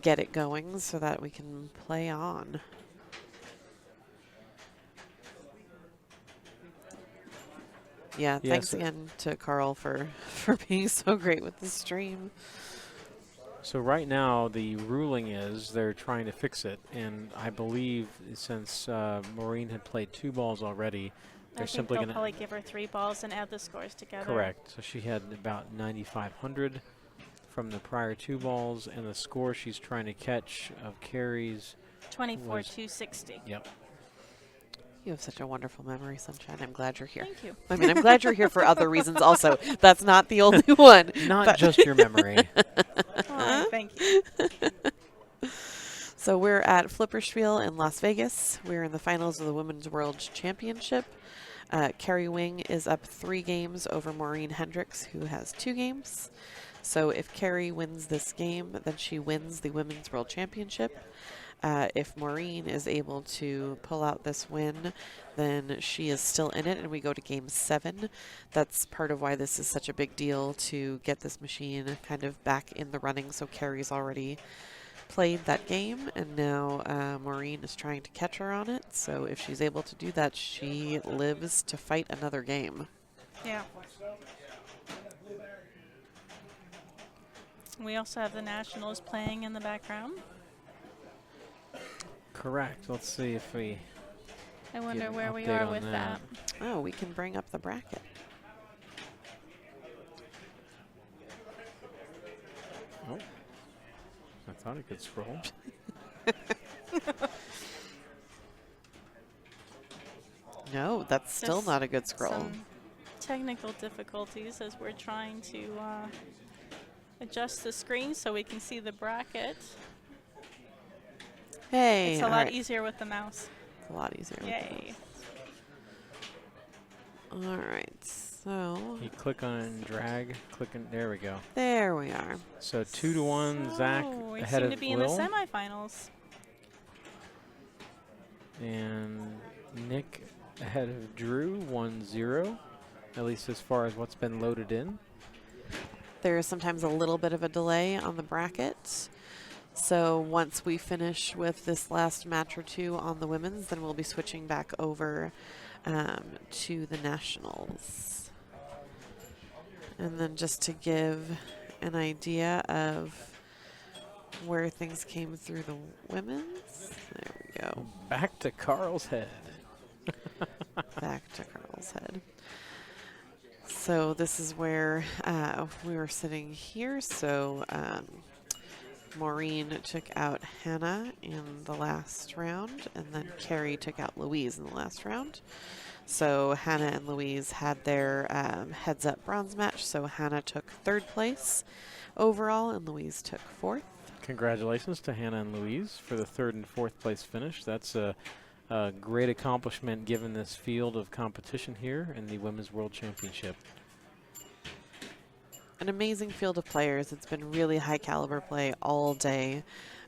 get it going so that we can play on. Yeah, Yes. thanks again to Carl for being so great with the stream. So right now, the ruling is they're trying to fix it, and I believe since Maureen had played 2 balls already, I they're think simply they'll going to... probably give her 3 balls and add the scores together. Correct. So she had about 9,500 from the prior 2 balls, and the score she's trying to catch of carries... 24,260. Yep. You have such a wonderful memory, Sunshine. I'm glad you're here. Thank you. I mean, I'm glad you're here for other reasons also. That's not the only one. Not but just your memory. Oh, thank you. So we're at Flipperspiel in Las Vegas. We're in the finals of the Women's World Championship. Carrie Wing is up 3 games over Maureen Hendricks, who has 2 games. So if Carrie wins this game, then she wins the Women's World Championship. If Maureen is able to pull out this win, then she is still in it, and we go to Game 7. That's part of why this is such a big deal, to get this machine kind of back in the running. So Carrie's already played that game, and now Maureen is trying to catch her on it. So if she's able to do that, she lives to fight another game. Yeah. We also have the Nationals playing in the background. Correct. Let's see if we... I wonder an where we update are on with that. Oh, we can bring up the bracket. Oh. I thought it could scroll. No, that's still Just not a good scroll. Some technical difficulties as we're trying to adjust the screen so we can see the bracket. Hey, It's a all lot right. easier with the mouse. It's a lot easier. with Yay. the- All right, so You click on it and drag, there we go. there we are. So 2-1, Zach So we ahead seem of to be in Will, the semifinals. and Nick ahead of Drew, 1-0, at least as far as what's been loaded in. There is sometimes a little bit of a delay on the bracket. So once we finish with this last match or 2 on the women's, then we'll be switching back over to the nationals. And then just to give an idea of where things came through the women's. There we go. Back to Carl's head. Back to Carl's head. So this is where we were sitting here. So Maureen took out Hannah in the last round, and then Carrie took out Louise in the last round. So Hannah and Louise had their heads-up bronze match. So Hannah took 3rd place overall, and Louise took 4th. Congratulations to Hannah and Louise for the 3rd and 4th place finish. That's a great accomplishment given this field of competition here in the Women's World Championship. An amazing field of players. It's been really high caliber play all day.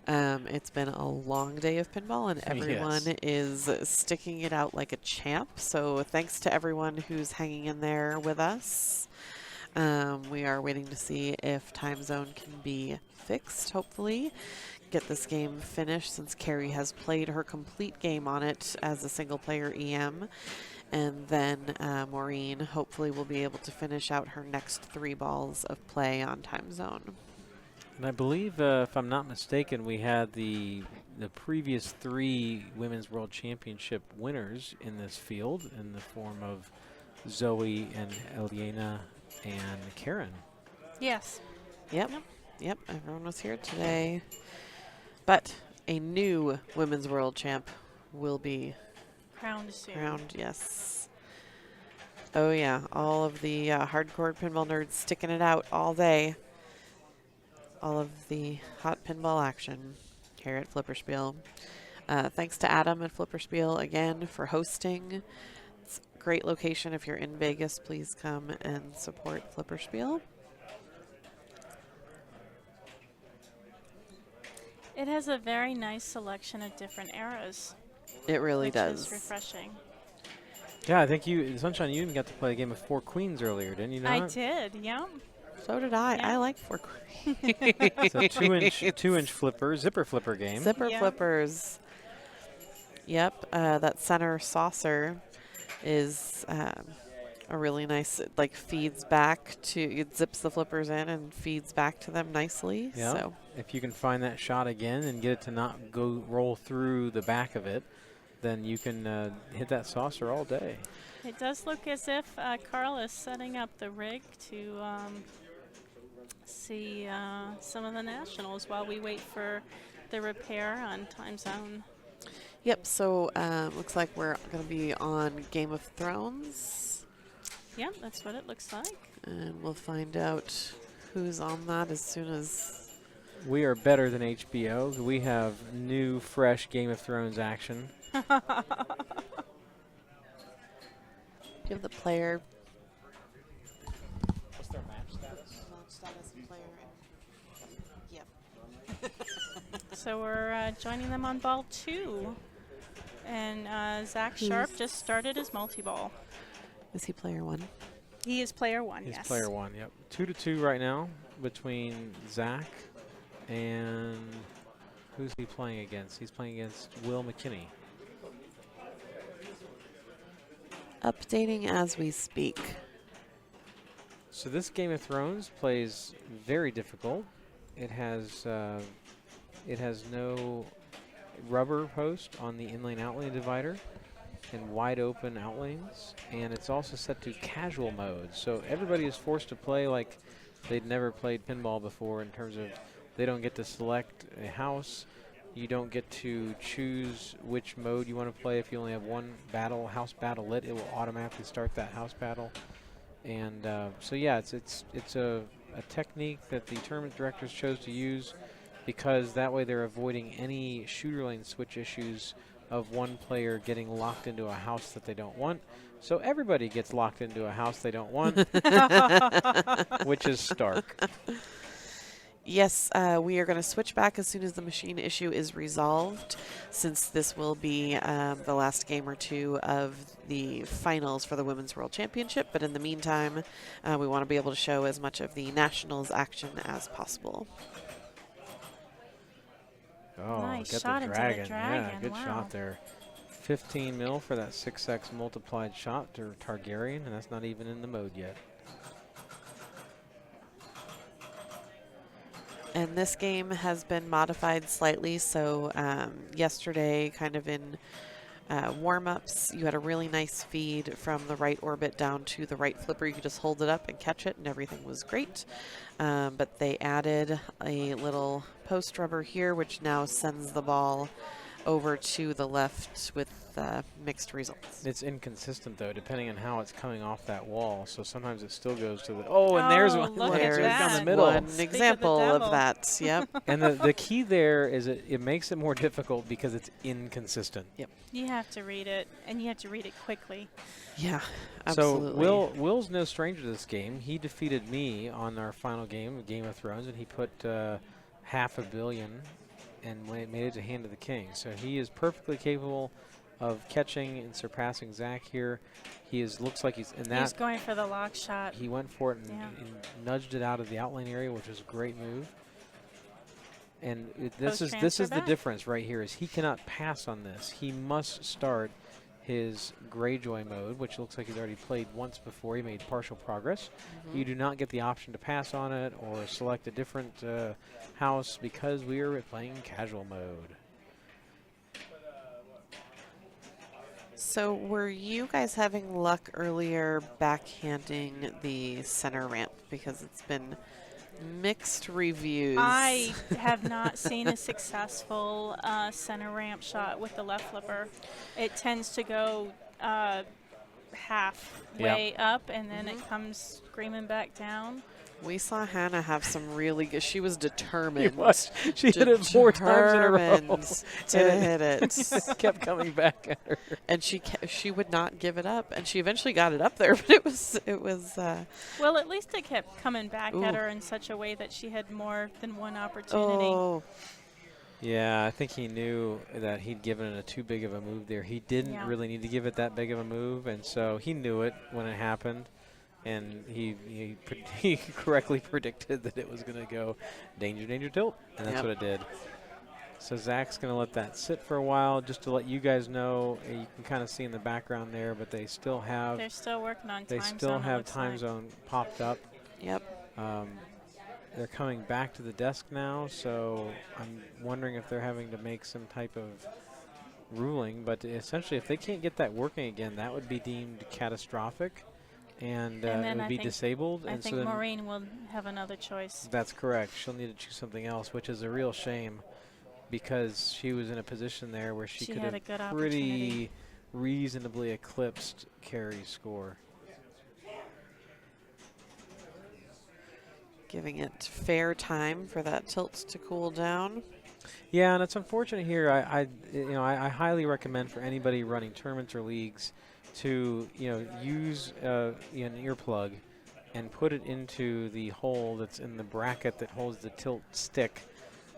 It's been a long day of pinball, and everyone is sticking it out like a champ. So thanks to everyone who's hanging in there with us. We are waiting to see if time zone can be fixed, hopefully. Get this game finished, since Carrie has played her complete game on it as a single player EM. And then Maureen hopefully will be able to finish out her next 3 balls of play on time zone. And I believe, if I'm not mistaken, we had the previous 3 Women's World Championship winners in this field in the form of Zoe and Eliana and Karen. Yes. Yep, everyone was here today. But a new Women's World Champ will be Crowned soon. crowned, yes. Oh yeah, all of the hardcore pinball nerds sticking it out all day. All of the hot pinball action here at Flipperspiel. Thanks to Adam at Flipperspiel again for hosting. It's a great location. If you're in Vegas, please come and support Flipperspiel. It has a very nice selection of different eras. It really which does. is refreshing. Yeah, I think you, Sunshine, you even got to play a game of 4 Queens earlier, didn't you? I did, yeah. So did I. Yeah. I like 4 Queens. It's a 2-inch flipper, zipper flipper game. Zipper Yeah. flippers. Yep, that center saucer is a really nice, it like feeds back to, it zips the flippers in and feeds back to them nicely. Yeah. So If you can find that shot again and get it to not go roll through the back of it, then you can hit that saucer all day. It does look as if Carl is setting up the rig to see some of the nationals while we wait for the repair on time zone. yep, so looks like we're going to be on Game of Thrones. Yeah, that's what it looks like. And we'll find out who's on that as soon as... We are better than HBO. We have new, fresh Game of Thrones action. Give the player... What's their match status? Yep. So we're joining them on ball 2. And Zach Sharp just started his multi-ball. Is he player 1? He is player 1, He's yes. player 1, yep. 2-2 right now between Zach and who's he playing against? He's playing against Will McKinney. Updating as we speak. So this Game of Thrones plays very difficult. It has no rubber post on the inlane outlane divider and wide open outlanes, and it's also set to casual mode. So everybody is forced to play like they'd never played pinball before, in terms of they don't get to select a house. You don't get to choose which mode you want to play. If you only have one house battle lit, it will automatically start that house battle. And so yeah, it's a technique that the tournament directors chose to use, because that way they're avoiding any shooter lane switch issues of one player getting locked into a house that they don't want. So everybody gets locked into a house they don't want, which is stark. Yes, we are going to switch back as soon as the machine issue is resolved, since this will be the last game or two of the finals for the Women's World Championship. But in the meantime, we want to be able to show as much of the nationals action as possible. Oh, Nice get shot the into the dragon. Yeah, dragon, good wow. shot there. 15 mil for that 6x multiplied shot to Targaryen, and that's not even in the mode yet. And this game has been modified slightly. So yesterday, kind of in warm-ups, you had a really nice feed from the right orbit down to the right flipper. You could just hold it up and catch it, and everything was great. But they added a little post rubber here, which now sends the ball over to the left with mixed results. It's inconsistent, though, depending on how it's coming off that wall. So sometimes it still goes to the... Oh, and there's one. look at There's down the that. middle. one Speak of the example of devil. that. Yep. And the key there is it makes it more difficult because it's inconsistent. You have to read it, and you have to read it quickly. Yeah, absolutely. So Will's no stranger to this game. He defeated me on our final game, Game of Thrones, and he put $500 million and made it to Hand of the King. So he is perfectly capable of catching and surpassing Zach here. Looks like he's in that. He's going for the lock shot. He went for it and, Yeah. and nudged it out of the outline area, which was a great move. And this is Post-transfer the back. difference right here is he cannot pass on this. He must start his Greyjoy mode, which looks like he's already played once before. He made partial progress. You do not get the option to pass on it or select a different house because we are playing casual mode. So were you guys having luck earlier backhanding the center ramp? Because it's been mixed reviews. I have not seen a successful center ramp shot with the left flipper. It tends to go halfway up, and then it comes screaming back down. We saw Hannah have some really good. She was determined. She hit it 4 times in a row. Determined to hit it. Kept coming back at her. And she would not give it up, and she eventually got it up there. But it was Well, at least it kept coming back at Ooh. her in such a way that she had more than one opportunity. oh Yeah, I think he knew that he'd given it a too big of a move there. He didn't Yeah. really need to give it that big of a move, and so he knew it when it happened. And he correctly predicted that it was going to go danger, danger, tilt. And that's Yep. what it did. So Zach's going to let that sit for a while just to let you guys know. You can kind of see in the background there, but they still have They're still working on time zone. still it have looks time like. zone popped up. yep. They're coming back to the desk now, so I'm wondering if they're having to make some type of ruling. But essentially, if they can't get that working again, that would be deemed catastrophic, and And it then would I be think- disabled. I and think so then Maureen will have another choice. that's correct. She'll need to choose something else, which is a real shame because she was in a position there where she could had a have good pretty opportunity. reasonably eclipsed Carrie's score. Giving it fair time for that tilt to cool down. Yeah, and it's unfortunate here. I highly recommend for anybody running tournaments or leagues to use an earplug and put it into the hole that's in the bracket that holds the tilt stick,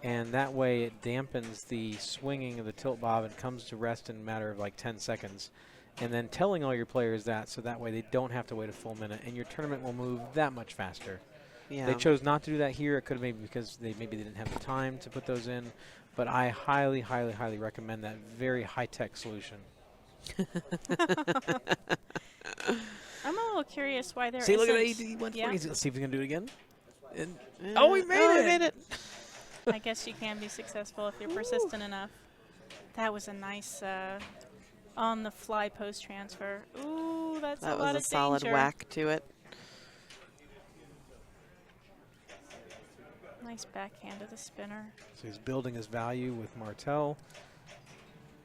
and that way it dampens the swinging of the tilt bob and comes to rest in a matter of like 10 seconds. And then telling all your players that, so that way they don't have to wait a full minute, and your tournament will move that much faster. Yeah. They chose not to do that here. It could have maybe because they didn't have the time to put those in. But I highly, highly, highly recommend that very high-tech solution. I'm a little curious why there See, look at isn't- AD 140. Yeah. Let's see if we can do it again. And Oh, we made it! I guess you can be successful if you're persistent enough. That was a nice on-the-fly post transfer. Ooh, that's That a lot was a of solid danger. whack to it. Nice backhand of the spinner. So he's building his value with Martel.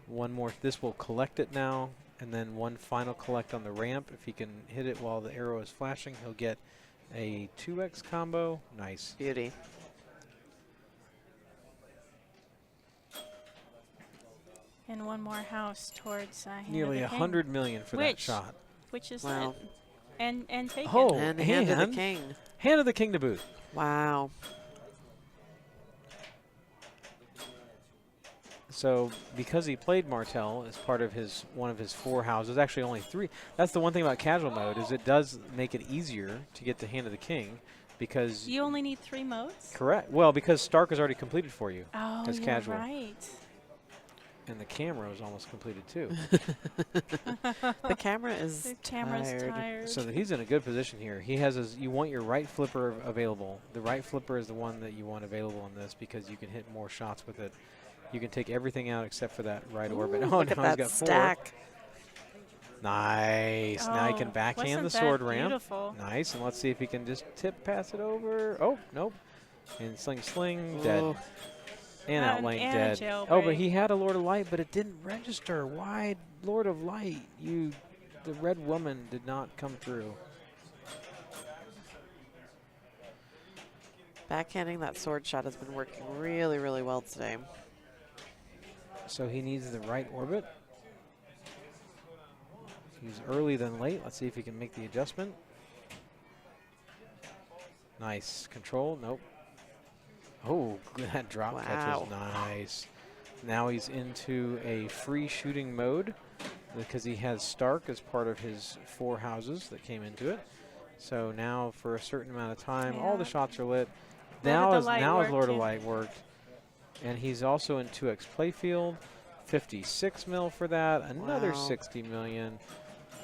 One more. This will collect it now, and then one final collect on the ramp. If he can hit it while the arrow is flashing, he'll get a 2x combo. Nice. Beauty. And one more house towards Hand Nearly of the King, 100 million for that Which- shot. which is Wow. it. And taken. Oh, And the hand of the and king. Hand of the King to boot. Wow. So because he played Martel as part of one of his 4 houses, actually only 3. That's the one thing about casual mode is it does make it easier to get to Hand of the King because You only need 3 modes? correct. Well, because Stark is already completed for you Oh, as you're casual. right. And the camera was almost completed too. The camera is The camera's tired. So that he's in a good position here. He has his, you want your right flipper available. The right flipper is the one that you want available in this because you can hit more shots with it. You can take everything out except for that right orbit. Oh, look at now he's that got 4. stack. Nice. Now he can Oh, backhand the wasn't sword that ramp. beautiful? Nice. And let's see if he can just pass it over. Oh, nope. And sling, dead. Ooh. And And outlane a dead. jailbreak. Oh, but he had a Lord of Light, but it didn't register. Why, Lord of Light? The red woman did not come through. Backhanding that sword shot has been working really, really well today. So he needs the right orbit. He's early than late. Let's see if he can make the adjustment. Nice. Control. Nope. Oh, that drop catch was nice. Now he's into a free shooting mode because he has Stark as part of his 4 houses that came into it. So now for a certain amount of time, all the Yeah. shots are lit. Lord of the Now Light his Lord of worked, yeah. Light worked. And he's also in 2x playfield. 56 mil for that. Another Wow. 60 million.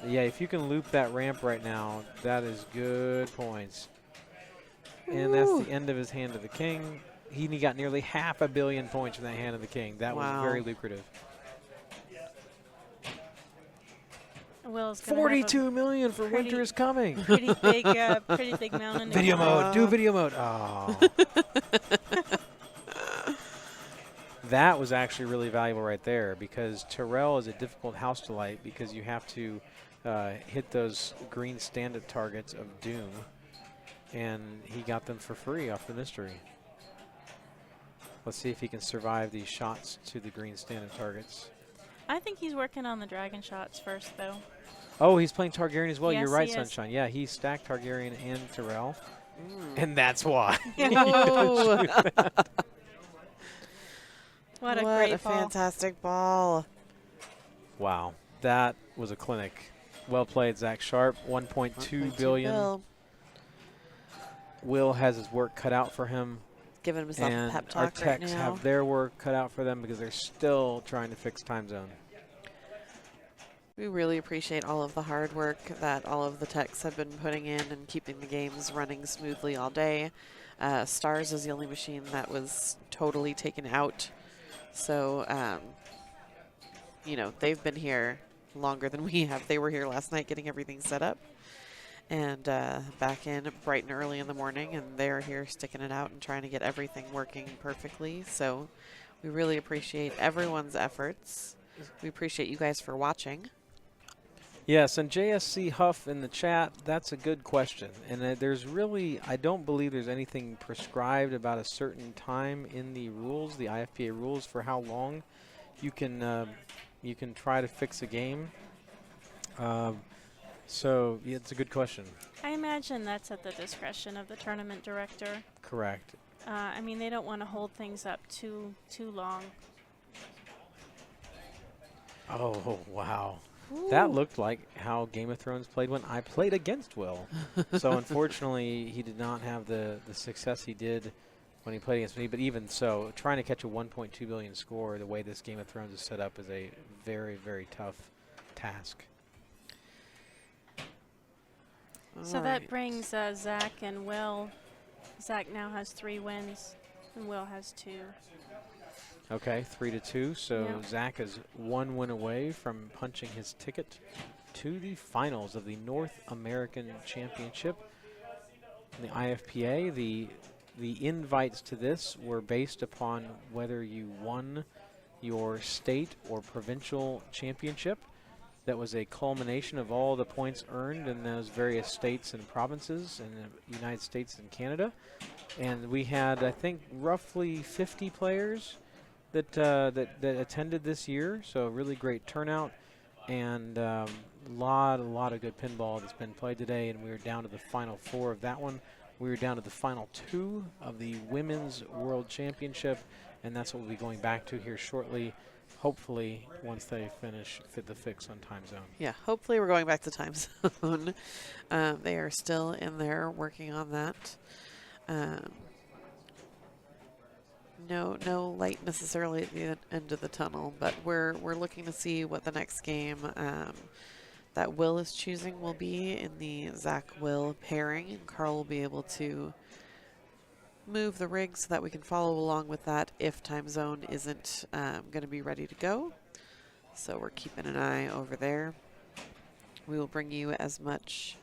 Yeah, if you can loop that ramp right now, that is good points. And that's the end of his Hand of the King. He got nearly $500 million points from that Hand of the King. That was very lucrative. Will's gonna have 42 million for pretty- Winter is Coming. a pretty big mountain. to Video climb. mode. Do video mode. Oh. That was actually really valuable right there because Terrell is a difficult house to light because you have to hit those green stand-up targets of Doom. And he got them for free off the mystery. Let's see if he can survive these shots to the green stand-up targets. I think he's working on the dragon shots first, though. Oh, he's playing Targaryen as well. Yes, You're right, he is. Sunshine. Yeah, he stacked Targaryen and Terrell. And that's why. Whoa. What a great ball. fantastic ball. Wow, that was a clinic. Well played, Zach Sharp. 1.2 billion. Bill. Will has his work cut out for him. Giving himself a And pep our talk right techs now. have their work cut out for them because they're still trying to fix time zone. We really appreciate all of the hard work that all of the techs have been putting in and keeping the games running smoothly all day. Stars is the only machine that was totally taken out. So, you know, they've been here longer than we have. They were here last night getting everything set up. And back in bright and early in the morning, and they're here sticking it out and trying to get everything working perfectly. So we really appreciate everyone's efforts. We appreciate you guys for watching. Yes, and JSC Huff in the chat, that's a good question. And there's really, I don't believe there's anything prescribed about a certain time in the rules, the IFPA rules, for how long you can try to fix a game. So yeah, it's a good question. I imagine that's at the discretion of the tournament director. Correct. I mean, they don't want to hold things up too long. Oh, wow. That looked like how Game of Thrones played when I played against Will. So unfortunately, he did not have the success he did when he played against me. But even so, trying to catch a 1.2 billion score the way this Game of Thrones is set up is a very, very tough task. So All that right. brings Zach and Will. Zach now has 3 wins, and Will has 2. Okay, 3-2. So Yeah. Zach is 1 win away from punching his ticket to the finals of the North American Championship. In the IFPA, the invites to this were based upon whether you won your state or provincial championship. That was a culmination of all the points earned in those various states and provinces in the United States and Canada. And we had, I think, roughly 50 players that attended this year, so a really great turnout, and a lot of good pinball that's been played today, and we were down to the final 4 of that one. We were down to the final 2 of the Women's World Championship, and that's what we'll be going back to here shortly, hopefully once they finish the fix on time zone. Yeah, hopefully we're going back to time zone. They are still in there working on that. no light necessarily at the end of the tunnel, but we're looking to see what the next game that Will is choosing will be in the Zach-Will pairing, and Carl will be able to move the rig so that we can follow along with that if time zone isn't going to be ready to go. So we're keeping an eye over there. We will bring you as much.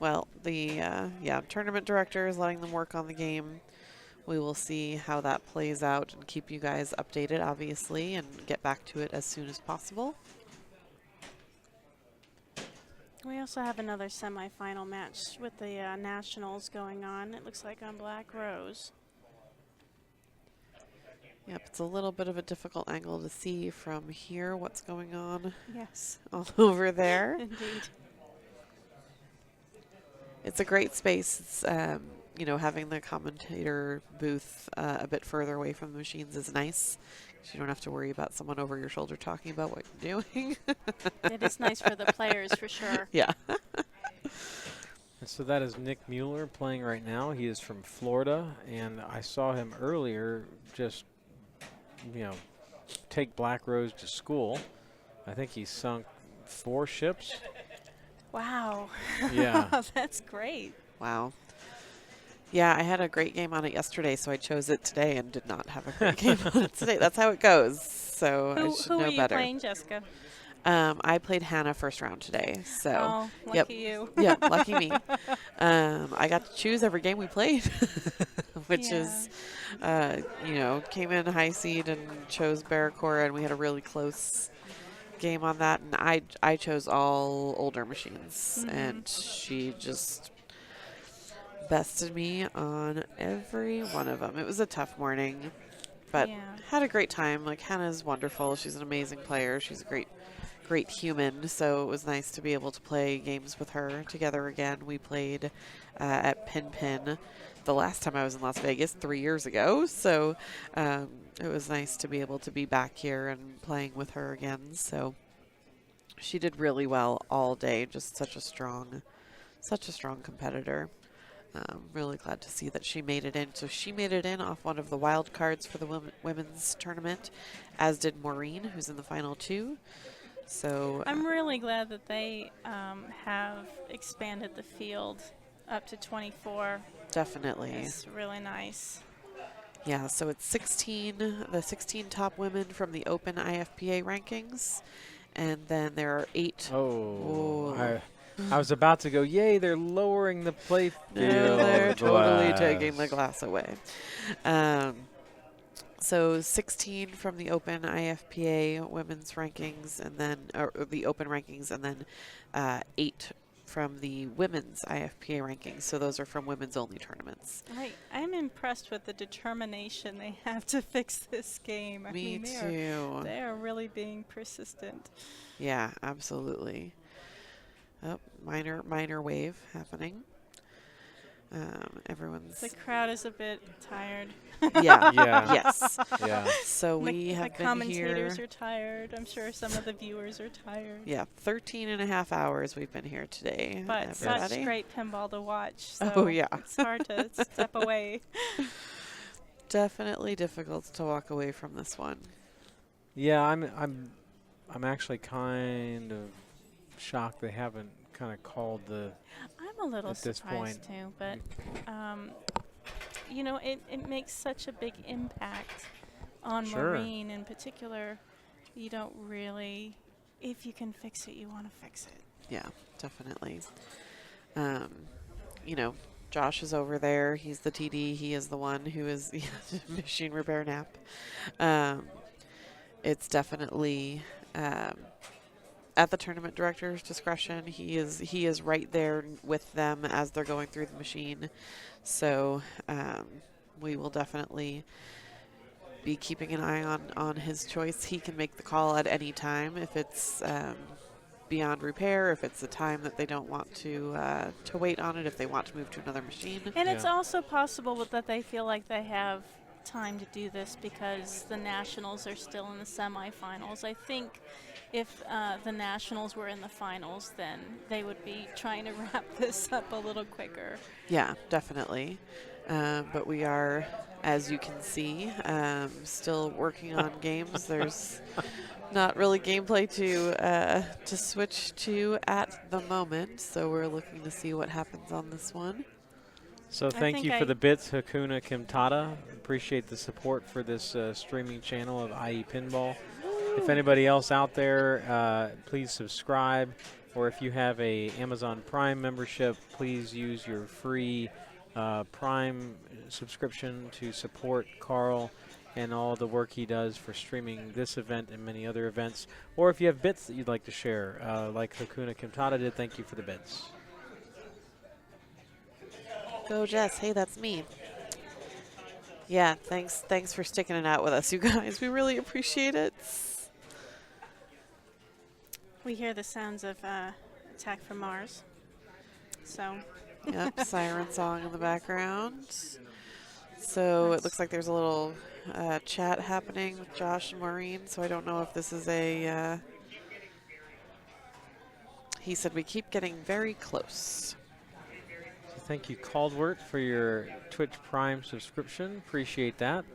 Well, the tournament director is letting them work on the game. We will see how that plays out and keep you guys updated, obviously, and get back to it as soon as possible. We also have another semifinal match with the Nationals going on. It looks like on Black Rose. Yep, it's a little bit of a difficult angle to see from here what's going on Yes, all over there. indeed. It's a great space. It's, having the commentator booth a bit further away from the machines is nice. You don't have to worry about someone over your shoulder talking about what you're doing. It is nice for the players, for sure. Yeah. And so that is Nick Mueller playing right now. He is from Florida, and I saw him earlier just, take Black Rose to school. I think he sunk 4 ships. Wow. Yeah. That's great. Wow. Yeah, I had a great game on it yesterday, so I chose it today and did not have a great game on it today. That's how it goes. So I should Who know are you better. playing, Jessica? I played Hannah first round today. So Oh, lucky you. yeah, lucky me. I got to choose every game we played, which is, came in high seed and chose Barracora, and we had a really close game on that. And I chose all older machines, and she just bested me on every one of them. It was a tough morning, but had a great time. Like, Hannah's wonderful. She's an amazing player. She's a great human, so it was nice to be able to play games with her together again. We played at Pin the last time I was in Las Vegas 3 years ago, so it was nice to be able to be back here and playing with her again. So she did really well all day. Just such a strong competitor. Really glad to see that she made it in. So she made it in off one of the wild cards for the women's tournament, as did Maureen, who's in the final 2. So I'm really glad that they have expanded the field up to 24. definitely. It's really nice. Yeah, so it's the 16 top women from the Open IFPA rankings, and then there are 8. Oh, I was about to go, yay, they're lowering the play field. No, they're totally glass. taking the glass away. So 16 from the Open IFPA women's rankings, and then the Open rankings, and then 8 from the women's IFPA rankings. So those are from women's only tournaments. I'm impressed with the determination they have to fix this game. I Me mean, too. They are really being persistent. Yeah, absolutely. Oh, minor wave happening. Everyone's. The crowd is a bit tired. Yeah. Yeah. Yes. Yeah. So we have the been commentators here. are tired. I'm sure some of the viewers are tired. Yeah, 13 and a half hours we've been here today. But such everybody. great pinball to watch. So Oh, yeah. It's hard to step away. Definitely difficult to walk away from this one. Yeah, I'm actually kind of shocked they haven't kind of called the. I'm a little At this surprised point. too, but it makes such a big impact on Sure. Marine in particular. You don't really, if you can fix it, you want to fix it. Yeah, definitely. Josh is over there. He's the TD. He is the one who is machine repair nap. It's definitely at the tournament director's discretion. He is right there with them as they're going through the machine. So we will definitely be keeping an eye on his choice. He can make the call at any time if it's beyond repair, if it's a time that they don't want to wait on it, if they want to move to another machine. And it's also possible that they feel like they have time to do this because the Nationals are still in the semifinals. I think if the Nationals were in the finals, then they would be trying to wrap this up a little quicker. Yeah, definitely. But we are, as you can see, still working on games. There's not really gameplay to switch to at the moment, so we're looking to see what happens on this one. So thank you for the bits, Hakuna Kimtada. Appreciate the support for this streaming channel of IE Pinball. If anybody else out there, please subscribe. Or if you have a Amazon Prime membership, please use your free Prime subscription to support Carl and all the work he does for streaming this event and many other events. Or if you have bits that you'd like to share, like Hakuna Kimtada did, thank you for the bits. Go Jess. Hey, that's me. Yeah, thanks for sticking it out with us, you guys. We really appreciate it. We hear the sounds of Attack from Mars. So. Yep, siren song in the background. So it looks like there's a little chat happening with Josh and Maureen, so I don't know if this is a... he said we keep getting very close. So thank you, Caldwert, for your Twitch Prime subscription. Appreciate that.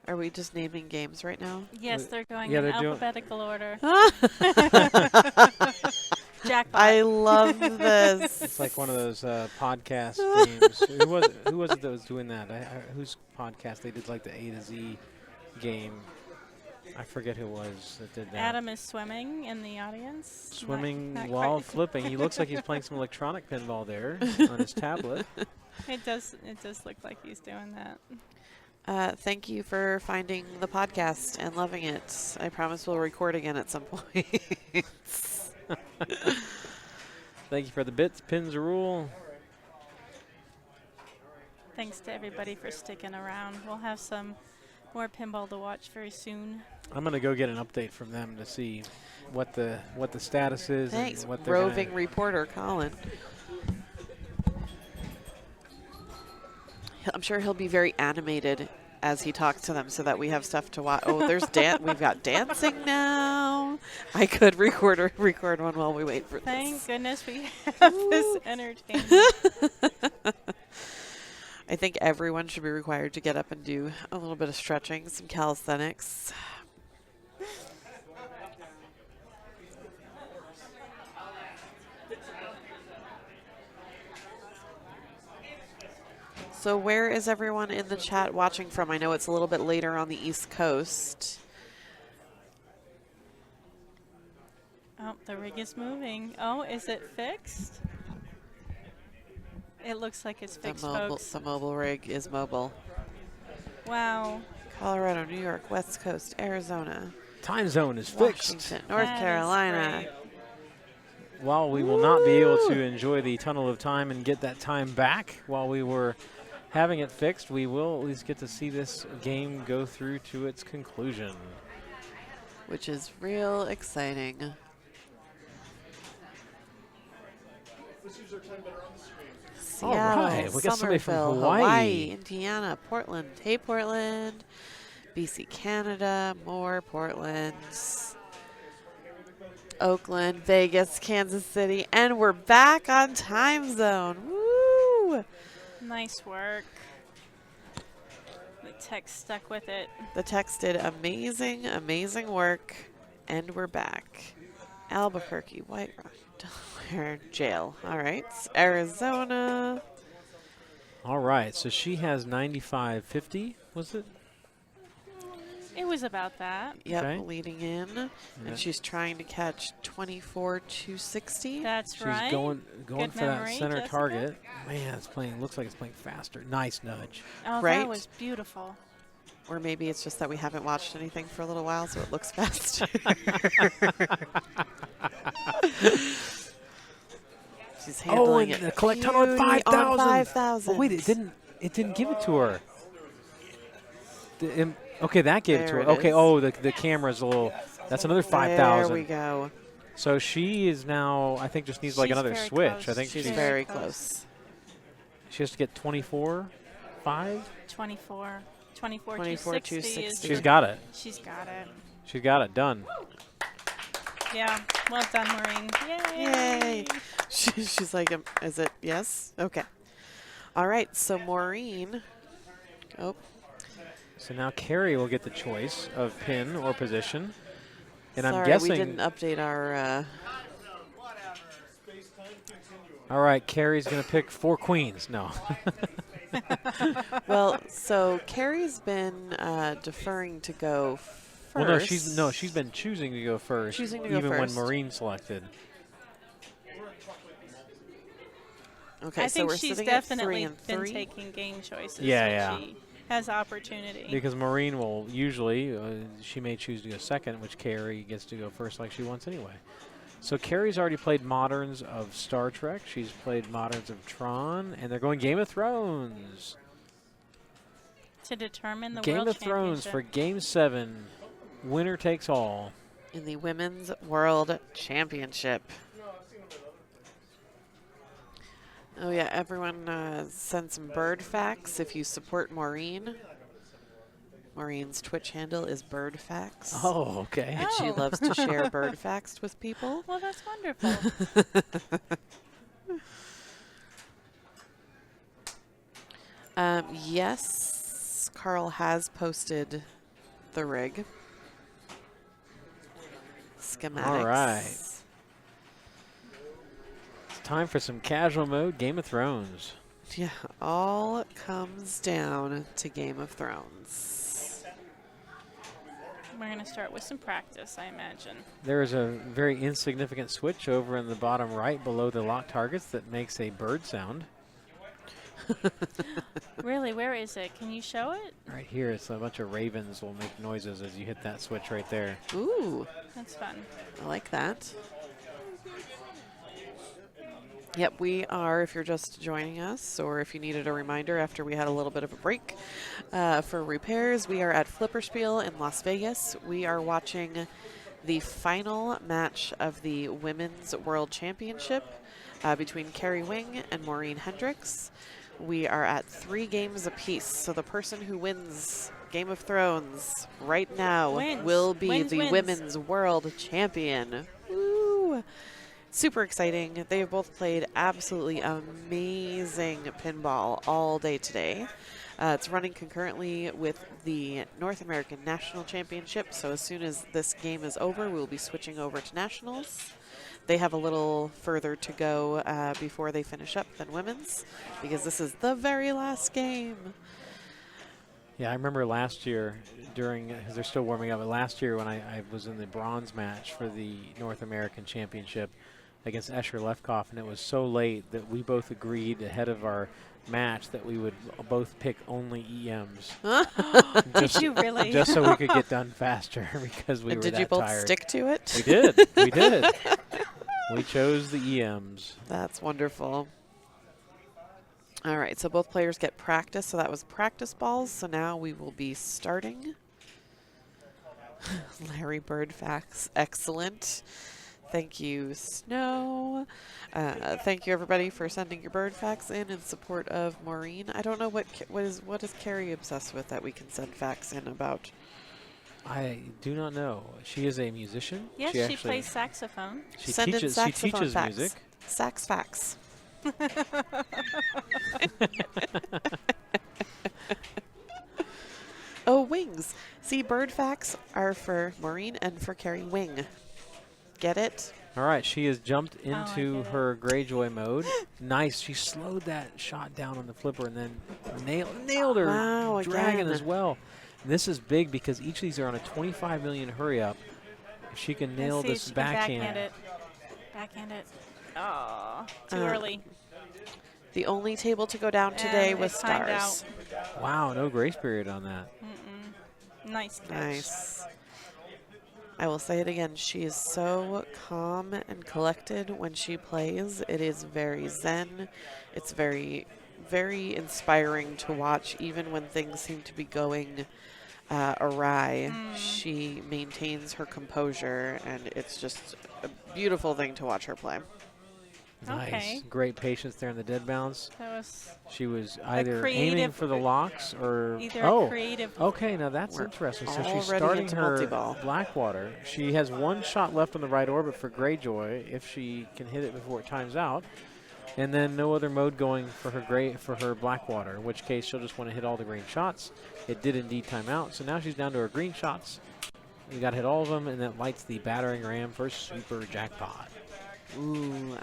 Are we just naming games right now? Yes, they're going yeah, in they're alphabetical order. Jackpot. I love this. It's like one of those podcast games. Who was it that was doing that? Whose podcast? They did like the A to Z game. I forget who it was that did that. Adam is swimming in the audience. Swimming Not while quite. flipping. He looks like he's playing some electronic pinball there on his tablet. It does look like he's doing that. Thank you for finding the podcast and loving it. I promise we'll record again at some point. Thank you for the bits. Pins rule. Thanks to everybody for sticking around. We'll have some more pinball to watch very soon. I'm gonna go get an update from them to see what the status is. Thanks, and what they're roving reporter Colin. I'm sure he'll be very animated as he talks to them so that we have stuff to watch. Oh, there's we've got dancing now. I could record one while we wait for Thank this. goodness we have this entertainment. I think everyone should be required to get up and do a little bit of stretching, some calisthenics. So where is everyone in the chat watching from? I know it's a little bit later on the East Coast. Oh, the rig is moving. Oh, is it fixed? It looks like it's fixed, folks. The mobile rig is mobile. Wow. Colorado, New York, West Coast, Arizona. Time zone is fixed. Washington, North That is Carolina. great. While we will not be able to enjoy the tunnel of time and get that time back while we were having it fixed, we will at least get to see this game go through to its conclusion. Which is real exciting. All Seattle, right, we got somebody from Somerville, Hawaii. Indiana, Portland. Hey, Portland. BC, Canada, more Portland. Oakland, Vegas, Kansas City, and we're back on time zone. Woo! Nice work. The tech stuck with it. The techs did amazing, amazing work, and we're back. Albuquerque, White Rock, Delaware, jail. All right, Arizona. All right, so she has 95.50, was it? It was about that. Yep, Okay. leading in, Yeah. and she's trying to catch 24,260. That's She's right. going Good for that memory, center Jessica. target. Man, it's playing. Looks like it's playing faster. Nice nudge. Oh, Right? that was beautiful. Or maybe it's just that we haven't watched anything for a little while, so it looks faster. She's handling and it. the collect tunnel at Beauty on 5,000. 5,000. Oh wait, it didn't give it to her. Okay, that gave it to There her. it Okay, is. oh, the camera's a little. That's another There 5,000. we go. So she is now. I think just needs like She's another very switch. close. I think She's she's very close. close. she has to get 24.5. 24. 24,260 is She's got it. She's got it. She got it done. Yeah, well done, Maureen. Yay! Yay. She's like, is it yes? Okay. All right, so Maureen. Oh, So now Carrie will get the choice of pin or position. And sorry, I'm guessing. we didn't update our. All right, Carrie's going to pick 4 queens. No. Well, so Carrie's been deferring to go first. Well, she's been choosing to go first. Choosing to go even when first. Maureen selected. Okay, I so think we're she's sitting at 3 definitely and been 3. taking game choices. Yeah, when she has opportunity. Because Maureen will usually, she may choose to go second, which Carrie gets to go first like she wants anyway. So Carrie's already played Moderns of Star Trek. She's played Moderns of Tron, and they're going Game of Thrones. To determine the Game World of Thrones Championship. for Game 7. Winner takes all. In the Women's World Championship. Oh yeah, everyone send some bird facts if you support Maureen. Maureen's Twitch handle is bird facts. Oh, okay. And she Oh. loves to share bird facts with people. Well, that's wonderful. Yes, Carl has posted the rig. Schematics. All right. It's time for some casual mode Game of Thrones. Yeah, all comes down to Game of Thrones. We're going to start with some practice, I imagine. There is a very insignificant switch over in the bottom right below the lock targets that makes a bird sound. Really, where is it? Can you show it? Right here, it's a bunch of ravens will make noises as you hit that switch right there. Ooh, That's fun. I like that. Yep, we are, if you're just joining us, or if you needed a reminder after we had a little bit of a break for repairs, we are at Flipperspiel in Las Vegas. We are watching the final match of the Women's World Championship between Carrie Wing and Maureen Hendricks. We are at 3 games apiece, so the person who wins Game of Thrones right now Wins. will be Wins, the wins. Women's World Champion. Woo! Super exciting. They have both played absolutely amazing pinball all day today. It's running concurrently with the North American National Championship, so as soon as this game is over, we'll be switching over to Nationals. They have a little further to go before they finish up than women's, because this is the very last game. Yeah, I remember last year during, because they're still warming up, but last year when I was in the bronze match for the North American Championship against Escher Lefkoff, and it was so late that we both agreed ahead of our match that we would both pick only EMs. Did you really? Just so we could get done faster because we were Did that you both tired. stick to it? We did. We did. We chose the EMs. That's wonderful. All right, so both players get practice. So that was practice balls. So now we will be starting. Larry Bird facts. Excellent. Thank you, Snow. Thank you, everybody, for sending your bird facts in support of Maureen. I don't know what is Carrie obsessed with that we can send facts in about. I do not know. She is a musician. Yes, she she actually plays saxophone. She Send in teaches. She saxophone teaches facts. music. Sax facts. Oh, wings. See, bird facts are for Maureen and for Carrie Wing. Get it? All right, she has jumped I into get it. her Greyjoy mode. Nice. She slowed that shot down on the flipper and then nailed her Wow, dragon again. as well. And this is big because each of these are on a 25 million hurry up. If she can nail Let's see if this she can backhand. backhand it. Backhand it. Oh, too Uh, early. The only table to go down today And was it timed stars. Wow, no grace period on that. Nice catch. Nice. I will say it again. She is so calm and collected when she plays. It is very zen. It's very, very inspiring to watch, even when things seem to be going awry. She maintains her composure, and it's just a beautiful thing to watch her play. Nice. Okay. Great patience there in the dead bounce. That was She was either aiming creative- for the locks or either oh. a creative. Okay, now that's We're interesting. So she's already starting into her multi-ball. Blackwater. She has one shot left on the right orbit for Greyjoy if she can hit it before it times out. And then no other mode going for her Blackwater, in which case she'll just want to hit all the green shots. It did indeed time out, so now she's down to her green shots. You got to hit all of them, and that lights the battering ram for super jackpot. Ooh,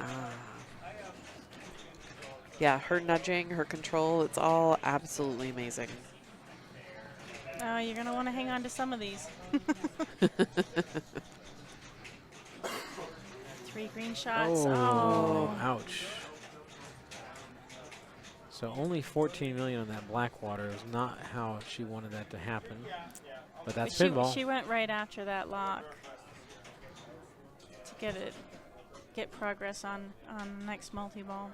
Yeah, her nudging, her control, it's all absolutely amazing. Oh, you're going to want to hang on to some of these. 3 green shots. Oh. Ouch. So only 14 million on that Blackwater is not how she wanted that to happen. But that's pinball. She went right after that lock to get progress on next multi-ball.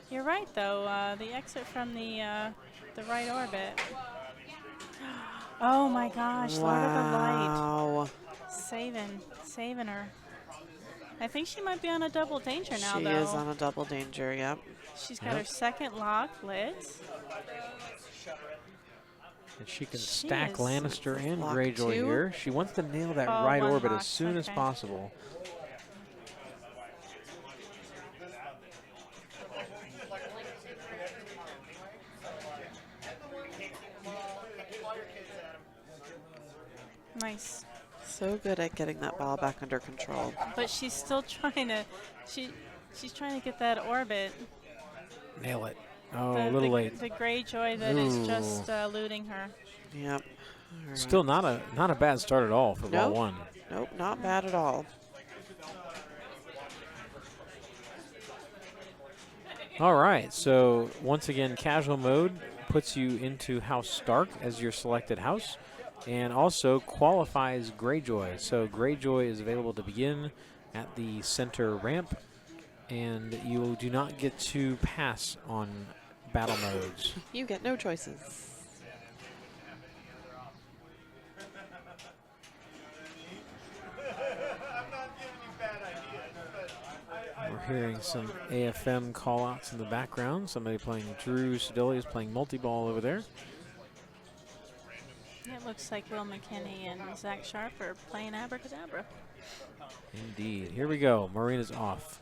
You're right, though. The exit from the right orbit. Oh my gosh! Lord of the Light, Wow. saving her. I think she might be on a double danger now, She though. is on a double danger, yep. She's got her second lock lit. And she can She stack is Lannister and lock Greyjoy 2. here. She wants to nail that Oh, right one orbit lock, as soon as okay. possible. Nice. So good at getting that ball back under control. But she's still trying to. She's trying to get that orbit. Nail it. Oh, the, a little the, late. The Greyjoy that is just looting her. Yep. All right. Still not a bad start at all for ball Nope. 1. Nope, not bad at all. All right, so once again, casual mode puts you into House Stark as your selected house, and also qualifies Greyjoy. So Greyjoy is available to begin at the center ramp, and you do not get to pass on battle modes. You get no choices. We're hearing some AFM call-outs in the background. Somebody playing Drew Sedilli is playing multi-ball over there. It looks like Will McKinney and Zach Sharp are playing Abracadabra. Indeed. Here we go. Marina's off.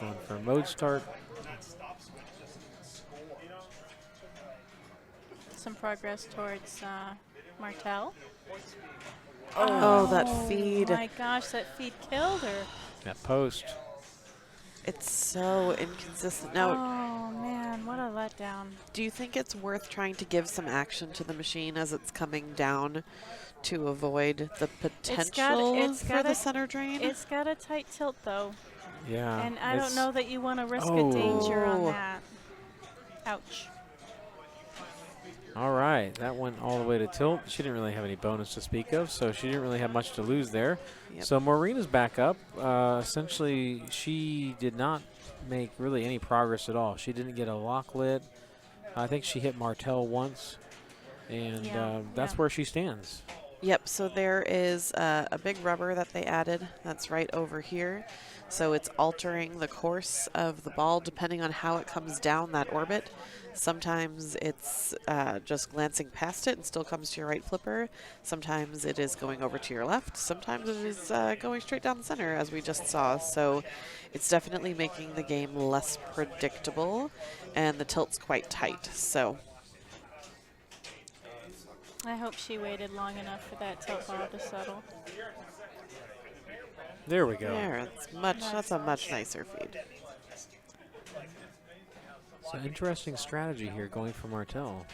Going for a mode start. Some progress towards Martel. Oh, that feed. Oh my gosh, that feed killed her. That post. It's so inconsistent. Oh Now, man, what a letdown. do you think it's worth trying to give some action to the machine as it's coming down to avoid the potential for the center drain? It's got a tight tilt though, Yeah. and I don't know that you want to risk Oh. a danger on Oh. that. Ouch. All right, that went all the way to tilt. She didn't really have any bonus to speak of, so she didn't really have much to lose there. Yep. So Marina's back up. Essentially, she did not make really any progress at all. She didn't get a lock lit. I think she hit Martel once, and that's yeah. where she stands. Yep, so there is a big rubber that they added that's right over here. So it's altering the course of the ball depending on how it comes down that orbit. Sometimes it's just glancing past it and still comes to your right flipper. Sometimes it is going over to your left. Sometimes it is going straight down the center, as we just saw. So it's definitely making the game less predictable, and the tilt's quite tight. So I hope she waited long enough for that tilt ball to settle. There we go. there, that's a much nicer feed. So interesting strategy here going for Martel.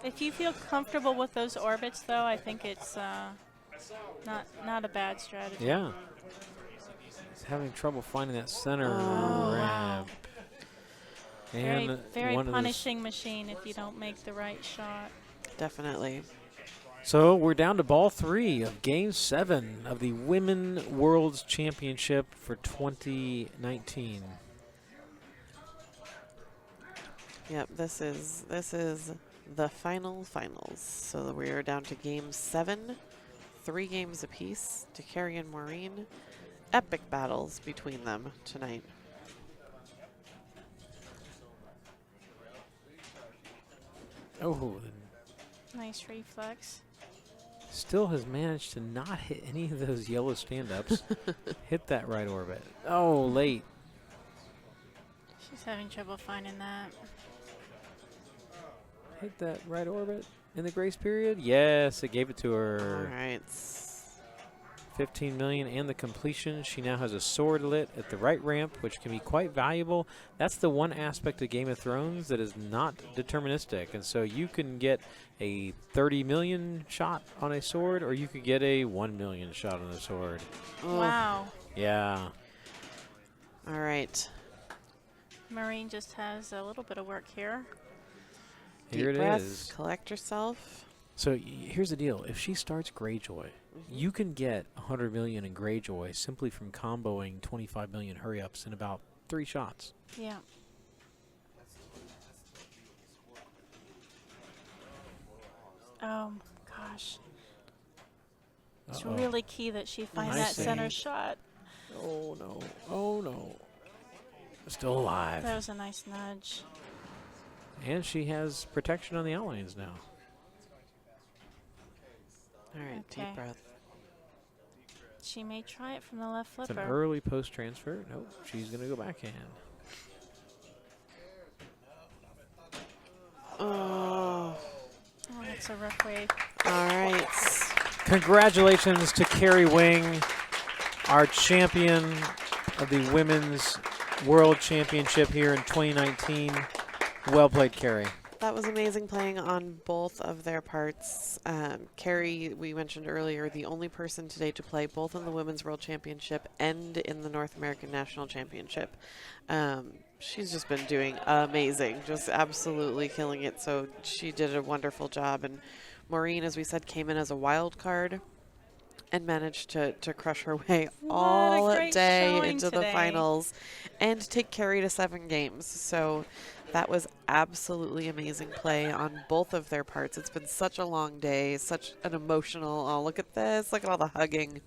If you feel comfortable with those orbits, though, I think it's not a bad strategy. Yeah. He's having trouble finding that center Oh. ramp. And Very one of the punishing machine if you don't make the right shot. Definitely. So we're down to ball 3 of Game 7 of the Women World's Championship for 2019. Yep, this is the finals. So we are down to game 7 3 games apiece to Carrie and Maureen. Epic battles between them tonight. Oh, Nice reflex. still has managed to not hit any of those yellow stand-ups. Hit that right orbit. Oh, late. She's having trouble finding that. Hit that right orbit in the grace period. Yes, it gave it to her. All right. 15 million and the completion. She now has a sword lit at the right ramp, which can be quite valuable. That's the one aspect of Game of Thrones that is not deterministic. And so you can get a 30 million shot on a sword, or you could get a 1 million shot on a sword. Oh. Wow. Yeah. All right. Maureen just has a little bit of work here. Here Deep it breath, is. collect yourself. So here's the deal. If she starts Greyjoy, you can get 100 million in Greyjoy simply from comboing 25 million hurry-ups in about 3 shots. Yeah. Oh, gosh. It's Uh-oh. really key that she find I that see. center shot. Oh, no. Oh, no. Still alive. That was a nice nudge. And she has protection on the outlanes now. All right, Okay. deep breath. She may try it from the left It's an flipper. early post-transfer. Nope, she's going to go backhand. Oh, Oh, that's a rough way. all right. Congratulations to Carrie Wing, our champion of the Women's World Championship here in 2019. Well played, Carrie. That was amazing playing on both of their parts. Carrie, we mentioned earlier, the only person today to play both in the Women's World Championship and in the North American National Championship. She's just been doing amazing, just absolutely killing it. So she did a wonderful job. And Maureen, as we said, came in as a wild card and managed to crush her way all great day showing into the today. finals and take Carrie to 7 games. So that was absolutely amazing play on both of their parts. It's been such a long day, such an emotional, oh, look at this, look at all the hugging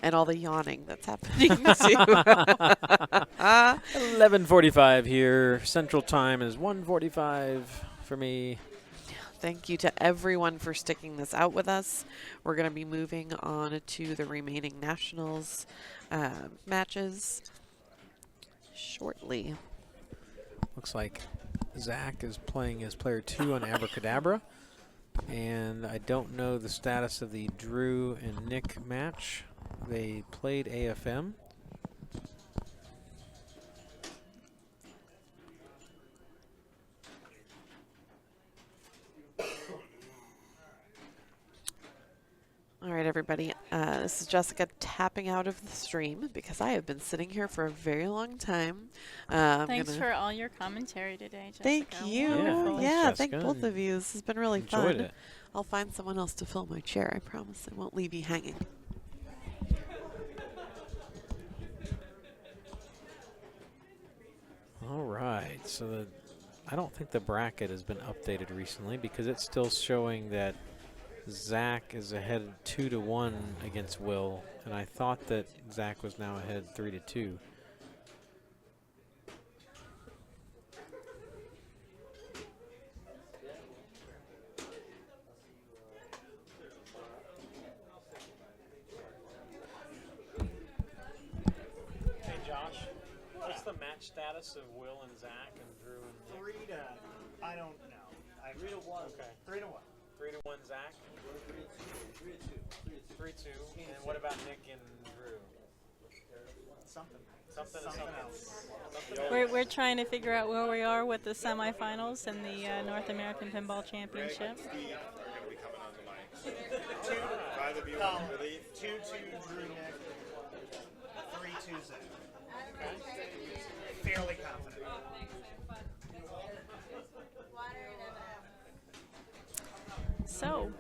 and all the yawning that's happening too. 11:45 here. Central Time is 1:45 for me. Thank you to everyone for sticking this out with us. We're going to be moving on to the remaining nationals matches shortly. Looks like Zach is playing as player 2 on Abracadabra. And I don't know the status of the Drew and Nick match. They played AFM. All right, everybody. This is Jessica tapping out of the stream because I have been sitting here for a very long time. Thanks for all your commentary today, Jessica. Thank you. Wonderful. Yeah, Thanks, thank Jessica, both of you. This has been really Enjoyed fun. it. I'll find someone else to fill my chair. I promise I won't leave you hanging. All right, so I don't think the bracket has been updated recently because it's still showing that Zach is ahead 2-1 against Will, and I thought that Zach was now ahead 3-2. Hey Josh, what's the match status of Will and Zach and Drew and Nick? 3 to, I don't know. 3 to 1. Okay. 3 to 1. 3-1 Zach? 3-2. And what about Nick and Drew? Something. Something else. We're trying to figure out where we are with the semifinals and the North American Pinball Championship. 2-2 Drew Nick. 3-2 Zach. Fairly confident. So,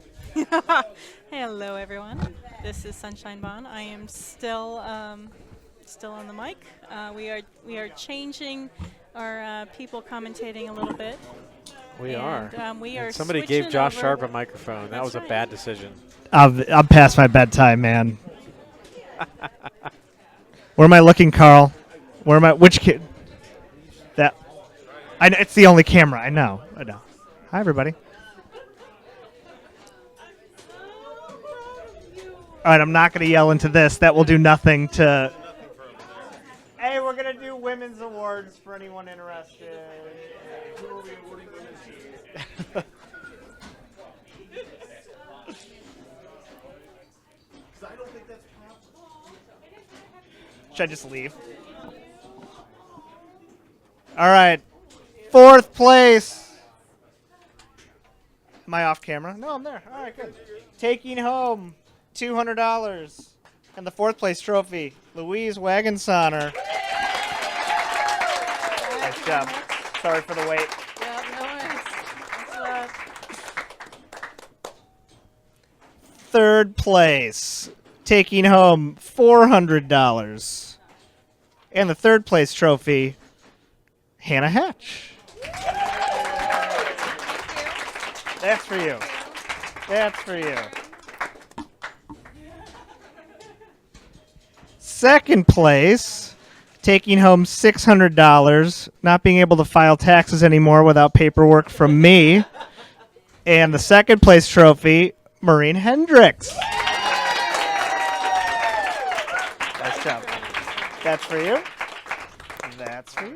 hello everyone. This is Sunshine Bond. I am still on the mic. We are changing our people commentating a little bit. We are. We are. Somebody gave switching Josh over. Sharp a microphone. That That's was a right. bad decision. I'm past my bedtime, man. Where am I looking, Carl? Where am I? Which kid? That. I know, it's the only camera. I know. Hi, everybody. All right, I'm not going to yell into this. That will do nothing to. Hey, we're going to do women's awards for anyone interested. Should I just leave? All right. 4th place. Am I off camera? No, I'm there. All right, good. Taking home $200 and the 4th place trophy, Louise Wagensonner. Nice job. Sorry for the wait. Yeah, no worries. 3rd place, taking home $400 and the 3rd place trophy, Hannah Hatch. That's for you. That's for you. 2nd place, taking home $600, not being able to file taxes anymore without paperwork from me. And the 2nd place trophy, Maureen Hendricks. Nice job. That's for you. That's for you.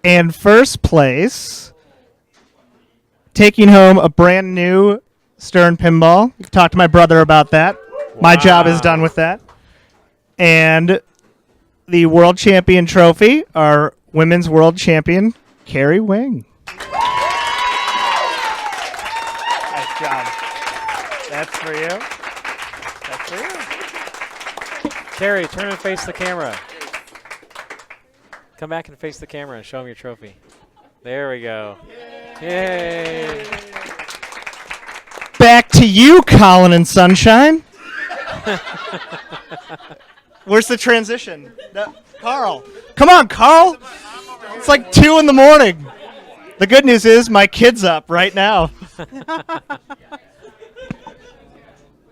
And 1st place, taking home a brand new Stern pinball. You can talk to my brother about that. My job is done with that. And the world champion trophy, our women's world champion, Carrie Wing. Nice job. That's for you. That's for you. Carrie, turn and face the camera. Come back and face the camera and show them your trophy. There we go. Yay. Back to you, Colin and Sunshine. Where's the transition? Carl. Come on, Carl. It's like 2 in the morning. The good news is my kid's up right now.